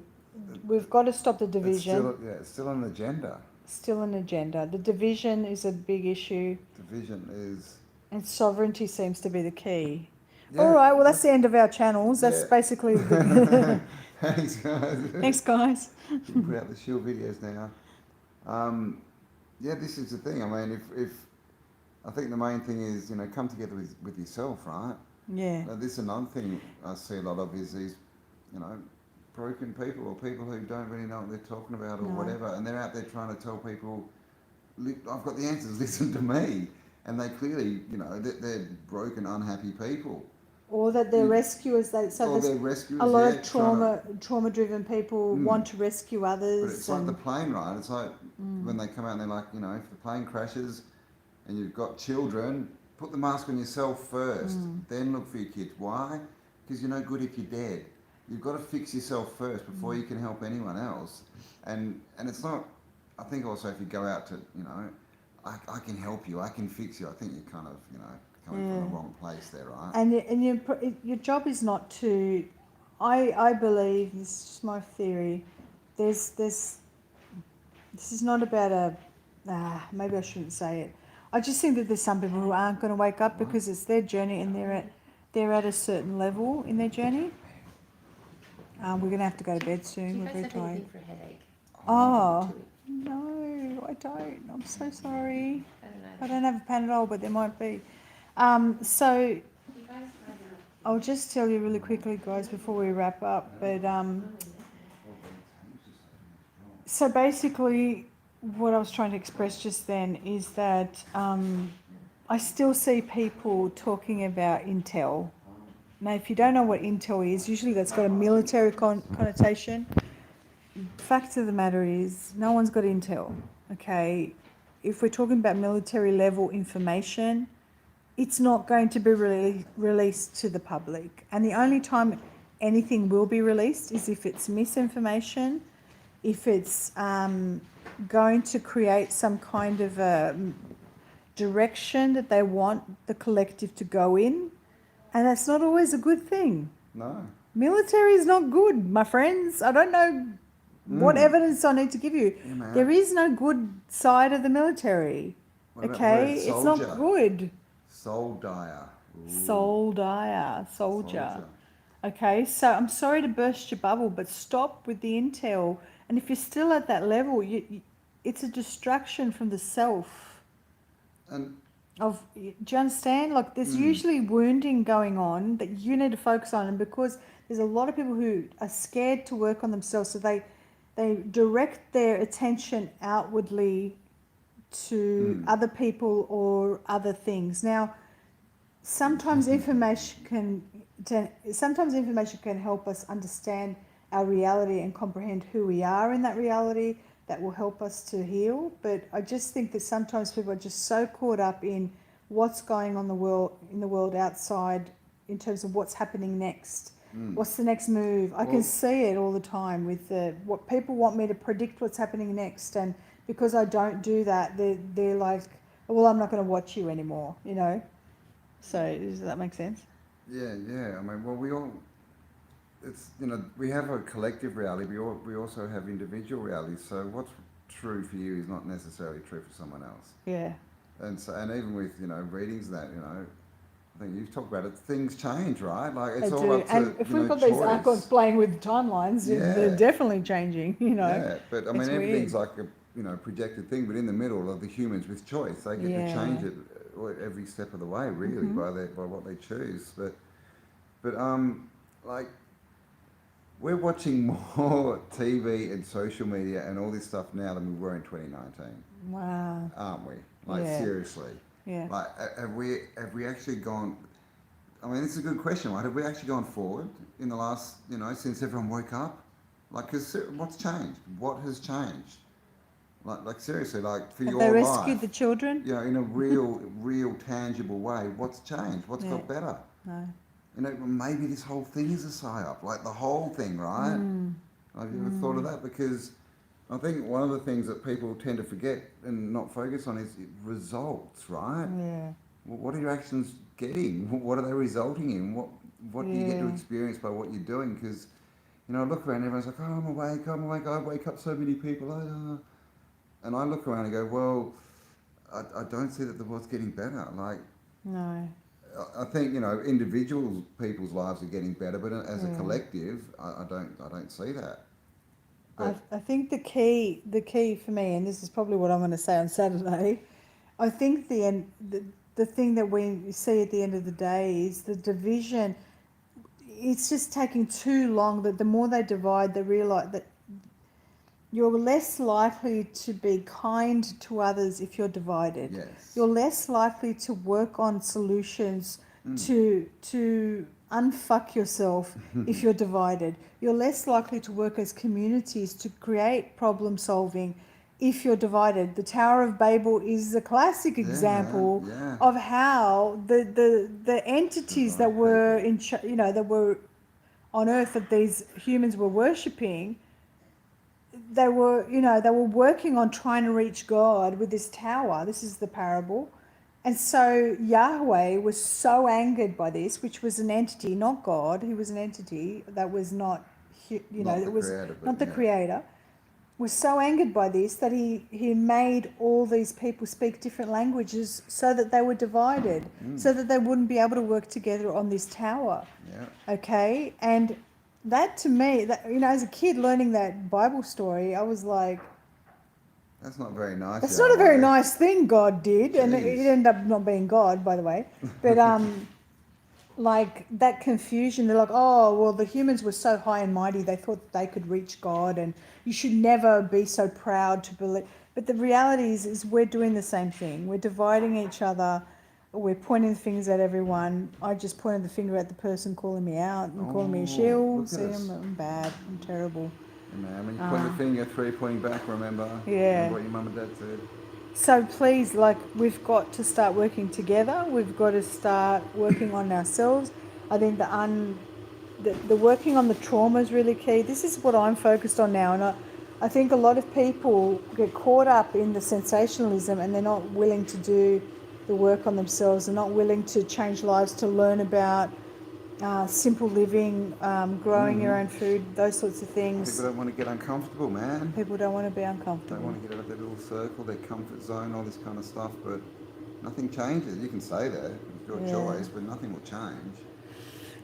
we've got to stop the division. It's still an agenda. Still an agenda. The division is a big issue. Division is. And sovereignty seems to be the key. Yeah. All right, well, that's the end of our channels. That's basically the... Thanks, guys. Thanks, guys. You put out the shield videos now. Yeah, this is the thing. I mean, if I think the main thing is, you know, come together with yourself, right? Yeah. Now, this is another thing I see a lot of is these, you know, broken people or people who don't really know what they're talking about or whatever, and they're out there trying to tell people, I've got the answers, listen to me. And they clearly, you know, they're broken, unhappy people. Or that they're rescuers. They're rescuers. A lot of trauma-driven people want to rescue others. But it's like the plane, right? It's like when they come out and they're like, you know, if the plane crashes and you've got children, put the mask on yourself first, then look for your kids. Why? Because you're no good if you're dead. You've got to fix yourself first before you can help anyone else. And it's not, I think also if you go out to, you know, I can help you, I can fix you, I think you're kind of, you know, coming from the wrong place there, right? And your job is not to, I believe, this is just my theory, this is not about maybe I shouldn't say it. I just think that there's some people who aren't going to wake up because it's their journey and they're at a certain level in their journey. We're going to have to go to bed soon. We're very tired. For a headache? Oh, no, I don't. I'm so sorry. I don't have a Panadol, but there might be. So I'll just tell you really quickly, guys, before we wrap up. But so basically, what I was trying to express just then is that I still see people talking about Intel. Now, if you don't know what Intel is, usually that's got a military connotation. Fact of the matter is, no one's got Intel, okay? If we're talking about military level information, it's not going to be released to the public. And the only time anything will be released is if it's misinformation, if it's going to create some kind of a direction that they want the collective to go in. And that's not always a good thing. No. Military is not good, my friends. I don't know What evidence do I need to give you? Yeah, there is no good side of the military. Okay, it's not good. Soldier. Soldier. Okay, so I'm sorry to burst your bubble, but stop with the intel. And if you're still at that level, it's a distraction from the self. And do you understand? Like, there's usually wounding going on that you need to focus on, and because there's a lot of people who are scared to work on themselves, so they direct their attention outwardly to other people or other things. Now, sometimes information can help us understand our reality and comprehend who we are in that reality. That will help us to heal. But I just think that sometimes people are just so caught up in what's going on in the world outside, in terms of what's happening next. What's the next move? I can see it all the time with what people want me to predict what's happening next, and because I don't do that, they're like, well, I'm not going to watch you anymore, you know. So does that make sense? Yeah. I mean, well, it's, you know, we have a collective reality. We also have individual reality. So what's true for you is not necessarily true for someone else. Yeah. And even with, you know, readings that, you know, I think you've talked about it. Things change, right? Like, it's all up to, and if we've got these icons playing with timelines, they're definitely changing. You know. Yeah, but I mean, everything's like a, you know, projected thing. But in the middle of the humans with choice, they get to change it every step of the way, really, by what they choose. But like, we're watching more TV and social media and all this stuff now than we were in 2019. Wow. Aren't we? Like, seriously. Yeah. Like, have we actually gone? I mean, this is a good question, right? Have we actually gone forward in the last, you know, since everyone woke up? Like, because what's changed? What has changed? Like seriously, like, for your life. Have they rescued the children? You know, in a real tangible way. What's changed? What's got better? No. You know, maybe this whole thing is a psyop, like the whole thing, right? Have you ever thought of that? Because I think one of the things that people tend to forget and not focus on is results, right? Yeah. Well, what are your actions getting? What are they resulting in? What do you get to experience by what you're doing? Because, you know, I look around, everyone's like, oh, I'm awake, I wake up so many people. And I look around and go, well, I don't see that the world's getting better. Like, no. I think, you know, people's lives are getting better, but as a collective, I don't see that. I think the key for me, and this is probably what I'm going to say on Saturday, I think the thing that we see at the end of the day is the division. It's just taking too long. That the more they divide, they realise that you're less likely to be kind to others if you're divided. Yes. You're less likely to work on solutions to unfuck yourself if you're divided. You're less likely to work as communities to create problem solving if you're divided. The Tower of Babel is a classic example of how the entities that were that were on Earth, that these humans were worshipping, they were working on trying to reach God with this tower. This is the parable. And so Yahweh was so angered by this, which was an entity, not God. He was an entity that was not, not the creator, was so angered by this that he made all these people speak different languages so that they were divided, so that they wouldn't be able to work together on this tower. Yeah. Okay? And that, to me, as a kid learning that Bible story, I was like, that's not very nice. That's not a very nice thing God did. Jeez. And it ended up not being God, by the way. But like that confusion, they're like, oh, well, the humans were so high and mighty, they thought they could reach God, and you should never be so proud to believe. But the reality is we're doing the same thing. We're dividing each other. We're pointing fingers at everyone. I just pointed the finger at the person calling me out and calling me a shield. See, I'm bad. I'm terrible. I mean, you point the finger, 3 pointing back, remember? Yeah. Remember what your mum and dad said. So please, we've got to start working together. We've got to start working on ourselves. I think the working on the trauma is really key. This is what I'm focused on now. And I think a lot of people get caught up in the sensationalism, and they're not willing to do the work on themselves. They're not willing to change lives, to learn about simple living, growing your own food, those sorts of things. People don't want to get uncomfortable, man. People don't want to be They uncomfortable. want to get out of their little circle, their comfort zone, all this kind of stuff, but nothing changes. You can say that, it's your choice, but nothing will change.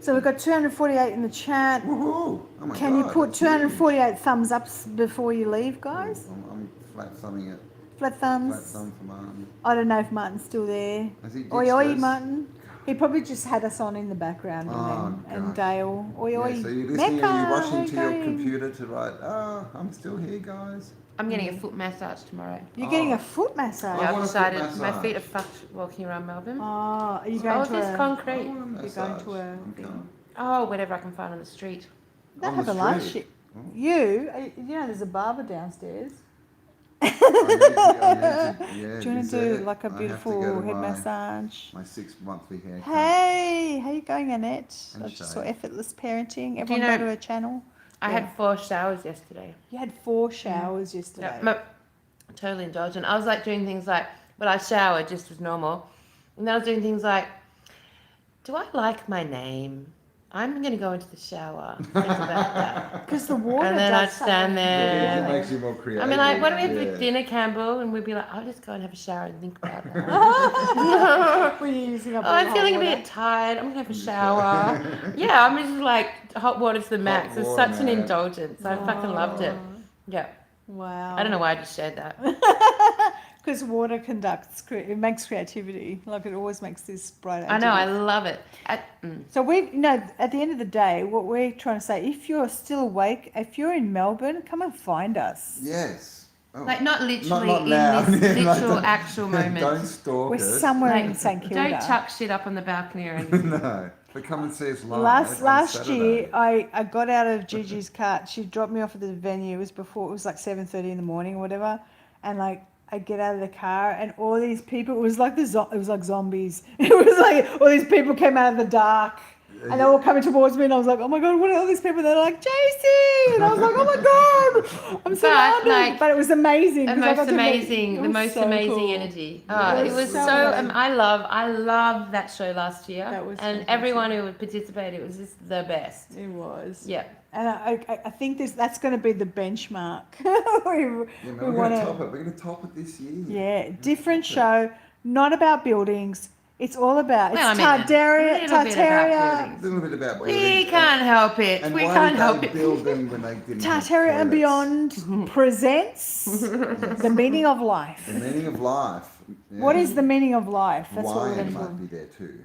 So we've got 248 in the chat. Woohoo! Oh my Can God, you put that's 248 thumbs ups before you leave, guys? huge. I'm flat thumbing it. Flat thumbs. Flat thumb for Martin. I don't know if Martin's still there. Has he Oi, ditched oi, us? Martin. He probably just had us on in the background and Dale. Oi, oi. Yeah, so you're listening and you're rushing how to you your going? computer to write, I'm still here, guys. I'm getting a foot massage tomorrow. You're getting a foot massage. Yeah, I've want a foot decided my massage. feet are fucked walking around Melbourne. Oh, are you going Oh, to there's a... concrete. I want a You're massage. going to a I'm thing. coming. Oh, whatever I can find on the street. They On have the a lunch. street? Oh. You know, there's a barber downstairs. I need to, yeah, Do you want is to do it? like a I have to beautiful go to head my- massage? My 6 monthly haircut. Hey, how you going, Annette? And I just saw Shay. Effortless Parenting. you Everyone know- go to her channel. I Yeah. had 4 showers yesterday. You had 4 showers yesterday. Yeah, totally indulgent. I was like doing things like, well, I showered just as normal. And then I was doing things like, do I like my name? I'm going to go into the shower. Think about that. Because the water And then does I'd stand something. there. It makes you more creative. I mean, like, what do we have Yeah. for dinner, Campbell? And we'd be like, I'll just go and have a shower and think about that. Were you using up Oh, all I'm the feeling a hot water? bit tired. I'm going to have a shower. Yeah, I'm just like, hot water to the max. It's water, such an man. indulgence. I fucking loved it. Yeah. Wow. I don't know why I just shared that. Because water it makes creativity. Like it always makes this bright. I know, I adjective. love it. So at the end of the day, what we're trying to say, if you're still awake, if you're in Melbourne, come and find us. Yes. Oh. Like, not literally Not now. in this Yeah, like, literal, don't- actual moment. Don't stalk We're us. somewhere Like, in St Kilda. Don't chuck shit up on the balcony or anything. No. But come and see us live. Last year, I got out of Gigi's car. She dropped me off at the venue. It was like 7:30 in the morning or whatever. And like I get out of the car and all these people. It was like zombies. It was like all these people came out of the dark. And they were all coming towards me, and I was like, "Oh my god, what are all these people?" They're like, "JC," and I was like, "Oh my god, I'm surrounded." like, but it was amazing. The 'cause I got most to meet- amazing, it the was most so amazing cool. energy. Yeah. It was So so. amazing. I love that show last year. That was and fantastic. everyone who would participate, it was just the best. It was. Yeah. And I think that's going to be the benchmark. Yeah, we man, we're going wanna- to top it. We're going to top it this year. Yeah, different show, not about buildings. It's all about Well, it's I mean, Tartaria. a little bit about Tartaria. buildings. A little bit about We buildings. can't help it. And We why can't did help they it. build them when they didn't have Tartaria and toilets? Beyond presents the meaning of life. The meaning of life. Yeah. What is the meaning of life? That's what we're Hawaiian going to might do. be there too.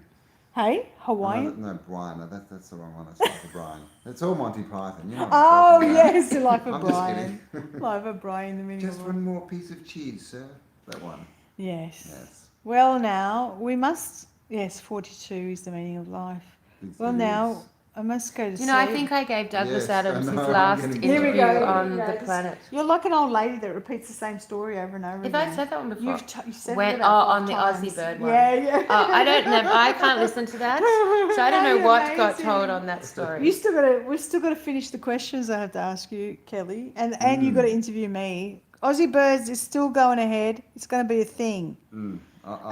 Hey, Hawaiian. No, Brian. No, that's the wrong one. It's not for Brian. It's all Monty Python. You know what I'm Oh talking about. yes, the life of I'm just Brian. kidding. Life of Brian, the meaning Just of one more piece of cheese, sir. That one. Yes. Yes. Well, now we must. Yes, 42 is the meaning of life. Well, It now is. I must go to You sleep. know, I think I gave Douglas Yes, Adams I his know, I'm last getting- Here we interview go, on here we the go. planet. You're like an old lady that repeats the same story over and over If again. I said that one before. You've said When- it about on the 5 Aussie times. bird one. Yeah, yeah. I can't listen to that. So I don't know what got Amazing. told on that story. We've still got to finish the questions I have to ask you, Kelly, and you've got to interview me. Aussie Birds is still going ahead. It's going to be a thing. I'm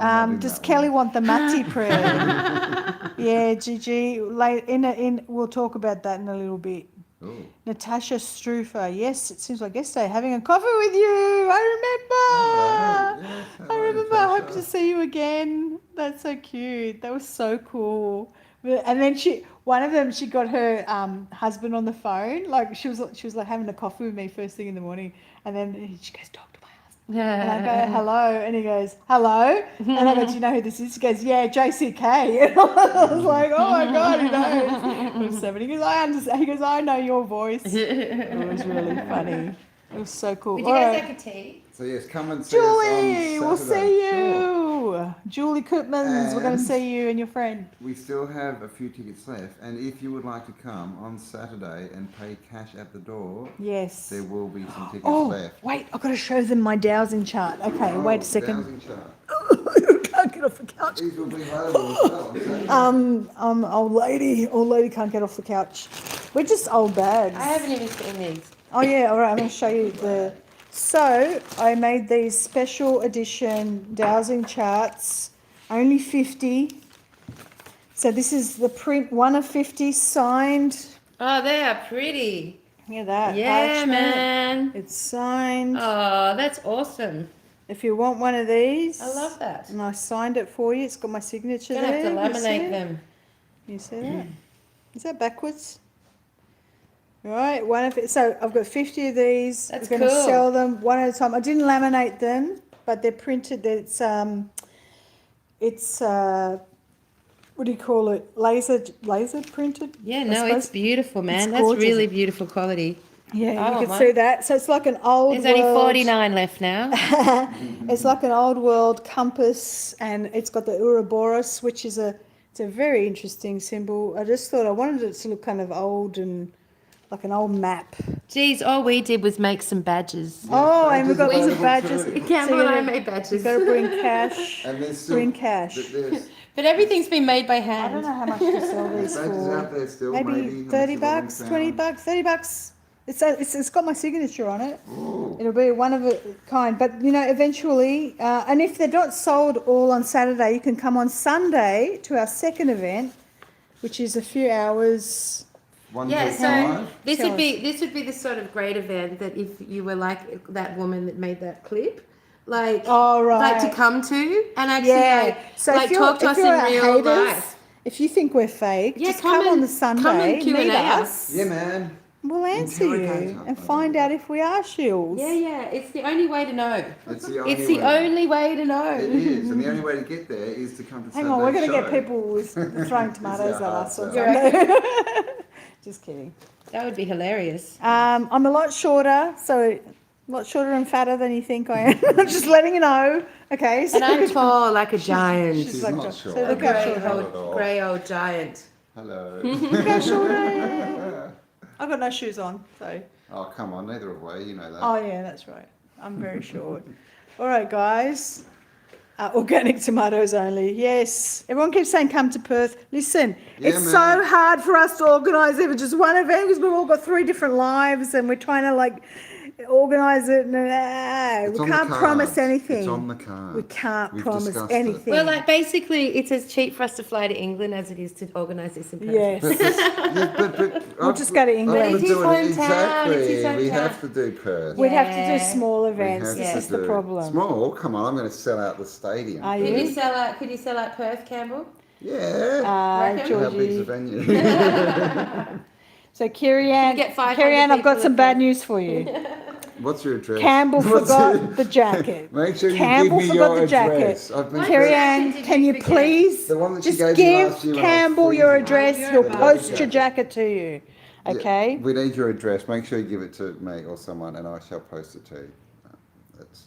not in Does that Kelly one. want the Matti prayer? Yeah, Gigi. We'll talk about that in a little bit. Ooh. Natasha Strufer. Yes, it seems like yesterday having a coffee with you. I remember. Hello. Yes, I hello, remember. I hope Natasha. to see you again. That's so cute. That was so cool. And then one of them, she got her husband on the phone. Like she was like having a coffee with me first thing in the morning, and then she goes, "Talk to my husband." And I go, "Hello," and he goes, "Hello," and I go, "Do you know who this is?" He goes, "Yeah, JCK." And I was like, "Oh my god, he knows." It was so funny. He goes, "I understand." He goes, "I know your voice." It was really funny. It was so cool. Would you All guys right. like a tea? So yes, come and see Julie, us on we'll Saturday. see you. Sure. Julie Koopmans, we're going to And- see you and your friend. We still have a few tickets left, and if you would like to come on Saturday and pay cash at the door, Yes. there will be some tickets Oh, left. wait, I've got to show them my dowsing chart. Okay, wait a second. Dowsing chart. I can't get off the couch. These will be available as well on Saturday. Old lady can't get off the couch. We're just old bags. I haven't even seen these. Oh yeah, all right, I'm going to show you the... So, I made these special edition dowsing charts, only 50. So this is the print 1 of 50 signed. Oh, they are pretty. Look at that. Yeah, parchment. man. It's signed. Oh, that's awesome. If you want one of these. I love that. And I signed it for you. It's got my signature Gonna there. have to You see laminate it? them. You see that? Is that backwards? Right, one of it. So I've got 50 of these. That's We're going to cool. sell them one at a time. I didn't laminate them, but they're printed. It's what do you call it? Laser printed. Yeah, I no, suppose. it's beautiful, man. It's That's gorgeous. really beautiful quality. Yeah, Oh, you can my. see that. So it's like an old. There's only world- 49 left now. It's like an old world compass, and it's got the Ouroboros, which is it's a very interesting symbol. I just thought I wanted it to look kind of old and like an old map. Geez, all we did was make some badges. Oh, and we've got badges some badges. available too. Campbell and I you made badges. You've got to bring cash. And there's still, Bring cash. There's But everything's been made by I don't hand. know how much to sell these badges out for. there still. Maybe how 30 much have bucks, been 20 found? bucks, 30 bucks. It's got my signature on it. Ooh. It'll be one of a kind. But, you know, eventually, and if they're not sold all on Saturday, you can come on Sunday to our second event, which is a few hours. Yeah, 1 to so 5. this Tell would be the sort of great event that if you were like that woman that made that clip, like Oh, right. like to come to and actually Yeah. So like if you're, talk to if us you're in our real haters, life. if you think we're fake, Yeah, just come come on and- the Sunday, come and meet Q&A us. Yeah, man. We'll answer you Interrogate us. and find out if we are shills. Yeah, it's the only way to know. It's the only It's the way. only way to know. It is, and the only way to get there is to come to Hang on, we're going to get Sunday's people with throwing tomatoes at our us on hard Sunday. Just kidding. That would be hilarious. I'm a lot shorter, so a lot shorter and fatter than you think I am. I'm just letting you know. Okay. So And I'm tall like a giant. She's like not a- short. so A look how grey short I am. old, grey old giant. Hello. Look how short I am. I've got no shoes on, so. Oh, come on, neither have we, you know that. Oh yeah, that's right. I'm very short. All right, guys. Organic tomatoes only. Yes. Everyone keeps saying come to Perth. Listen, Yeah, it's man. so hard for us to organise even just one event because we've all got 3 different lives and we're trying to like organise it. And It's we on the can't promise cards. anything. It's on the cards. We can't We've promise discussed it. anything. Well, like basically, it's as cheap for us to fly to England as it is to organise this in Perth. Yes. We'll just go to England. I've But it's been doing his it hometown, it's his exactly. We hometown. have to do Perth. We'd have to do Yeah. small We events. have This to is the do- problem. Small? Come on, I'm going to sell out the stadium. Are Could you? you sell out? Could you sell out Perth, Campbell? Yeah. Reckon? How big's the Georgie. venue? So, Carrie-Ann, get 500 Carrie-Ann, I've got people some at bad Perth. news for you. What's your address? Campbell What's forgot your- the jacket. Make sure you Campbell give me forgot your the jacket. address. I've been Carrie-Ann, Did can you you forget? please The one that she just gave me last give year when I was Campbell your freezing. address? Oh, He'll you're post right. your jacket to you. Yeah, Okay? we need your address. Make sure you give it to me or someone, and I shall post it to you. That's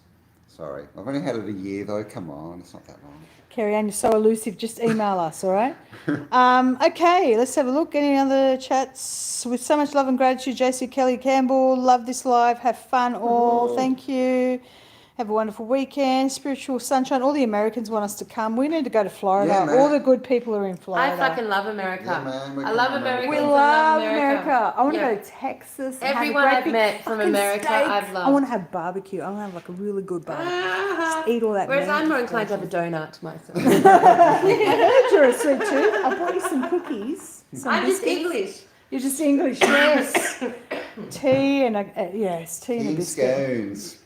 sorry. I've only had it a year though. Come on, it's not that long. Carrie-Ann, you're so elusive. Just email us, all right? Okay, let's have a look. Any other chats? With so much love and gratitude, JC Kelly Campbell. Love this live. Have fun all. Thank you. Have a wonderful weekend. Spiritual sunshine. All the Americans want us to come. We need to go to Florida. Yeah, man. All the good people are in Florida. I fucking love America. Yeah, man, we're I love going to America. We America. love America. I want to Yeah. go to Texas. and have a Everyone great I've big met from fucking America, steak. I've loved. I want to have barbecue. I want to have like a really good barbecue. Ah. Eat all that Whereas meat. I'm more inclined to have a donut to myself. I heard you're a sweet tooth. I bought you some cookies. Some I'm just biscuits. English. You're just English, yes. Tea and tea and a King biscuit. scones.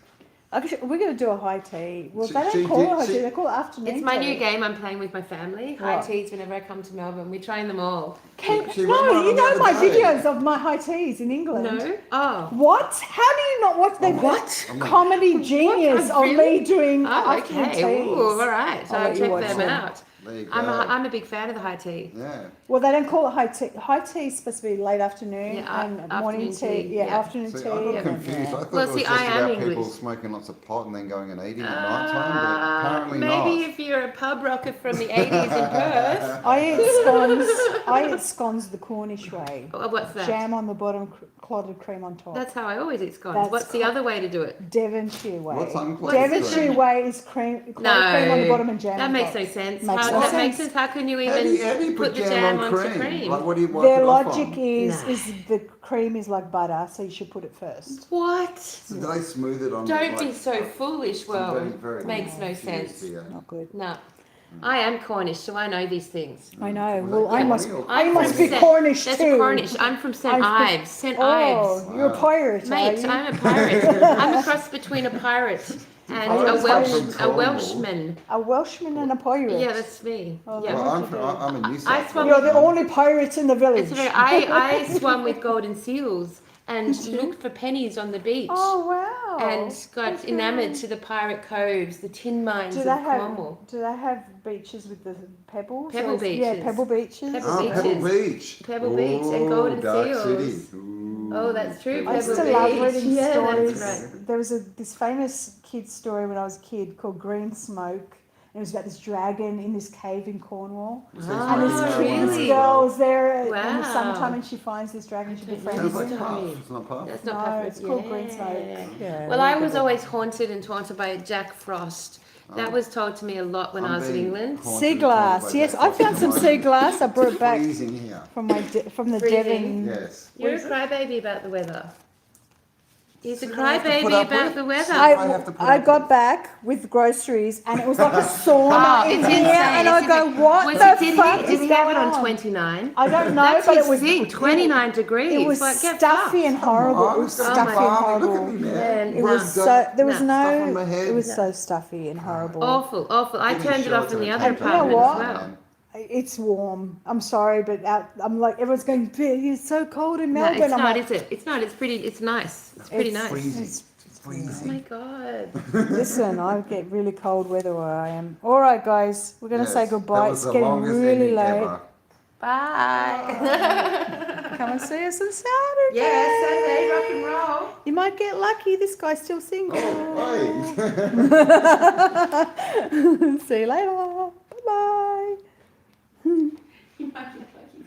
Actually, we're going to do a high tea. Well, She- they she don't call it did- high she- tea. They call it afternoon It's my tea. new game I'm playing with my family. High What? teas whenever I come to Melbourne. We train them all. She went No, on you the know other my day. videos of my high teas in England. No? Oh. What? How do you not watch? They've What? comedy genius Oh, of really? me doing Oh, afternoon okay. teas. Ooh, all right. So I'll I'll let you check watch them them. out. There you go. I'm a big fan of the high tea. Yeah. Well, they don't call it high tea. High tea is supposed to be late afternoon Yeah, and morning afternoon tea. tea, Yeah, yeah. afternoon See, tea. I got and- confused. I yeah. thought Well, it was see, just I am about people English. smoking lots of pot and then going and eating at night time, but apparently Maybe not. if you're a pub rocker from the 80s in Perth. I eat scones. I eat scones the Cornish way. Oh, what's that? Jam on the bottom, clotted cream on top. That's how I always eat scones. That's What's the co- other way to do it? Devonshire way. What's unclotted Devonshire cream? way is clotted cream No, on the bottom and jam that on makes top. no sense. Makes How no does that make sense. sense? How can you How do even you put put the jam jam on onto cream? cream? Like, what do you wipe Their it off logic on? is Nah. is the cream is like butter, so you should put it first. What? So do they smooth it on? Don't like, be so foolish. Well, very makes no confused sense. here. Not good. No. I am Cornish, so I know these things. I know. Was Well, that I Cornish must. or I must be Cornish? Cornish That's too. Cornish. I'm from St. Ives. St. Ives. Oh, you're a Wow. pirate, Mate, are you? I'm a pirate. I'm a cross between a pirate and Pirates a come from a Cornwall. Welshman. A Welshman and a pirate. Yeah, that's me. Oh, Yeah. Well, What do you do? I'm in New I South swam You're Wales. the only pirates in the village. It's very, I swam with golden seals and Did you? looked for pennies on the beach. Oh wow! And got Okay. enamoured to the pirate coves, the tin mines Do of they have? Cornwall. Do they have beaches with the pebbles? Pebble Or is- Yeah, beaches. pebble beaches. Pebble Oh, Pebble Beach. Pebble Beach and Golden Dark Seals. City. Ooh, Oh, that's true, I used to Pebble love Beach. reading Yeah, stories. that's right. There was this famous kid's story when I was a kid called Green Smoke. It was about this dragon in this cave in Cornwall. Ah, And this really? girl's there in the Wow. summertime and she finds this dragon she I don't befriends Sounds know. him. like Puff. It's not Puff. That's No, not Pepper. it's called Green Smoke. Yeah, Well, I really was good. always haunted and taunted by Jack Frost. That was told to me a lot when I was in being England. haunted Sea and taunted glass. by Yes, Jack I Frost found at some the sea moment. glass. I brought it back Freezing here. from from the Freezing. Devon. Yes. You're a What is it? crybaby about the weather. He's a So I have to put crybaby up about with- the weather. I have to put I up got with- back with groceries and it was like a sauna Oh, in it's here, insane. and I It's go, insane. "What Was the it, did fuck he, is did he have it going on on?" 29? I don't know, That's but his it was thing, 29 degrees. It was Like, get stuffy fucked. and horrible. It Oh, was so stuffy and farming. Look at horrible. me, man. Man, It was no. so there was No. Stuff on no. my head. It was No. so stuffy and horrible. Awful, awful. I Give me turned it off shorts in the and other a And you know apartment what? as well. It's warm. I'm sorry, but I'm like everyone's going. It's so cold in No, Melbourne. it's I'm not, like, is it? It's not. It's pretty. It's nice. It's pretty It's nice. freezing. It's Oh my Freezing. god. Listen, I get really cold weather where I am. All right, guys, we're gonna say Yes, goodbye. that was It's the getting longest really ending late. ever. Bye. Come and see us on Saturday. Yeah, Sunday rock and roll. You might get lucky. This guy's still single. Oh, hey. See you later. Bye bye. You might get lucky.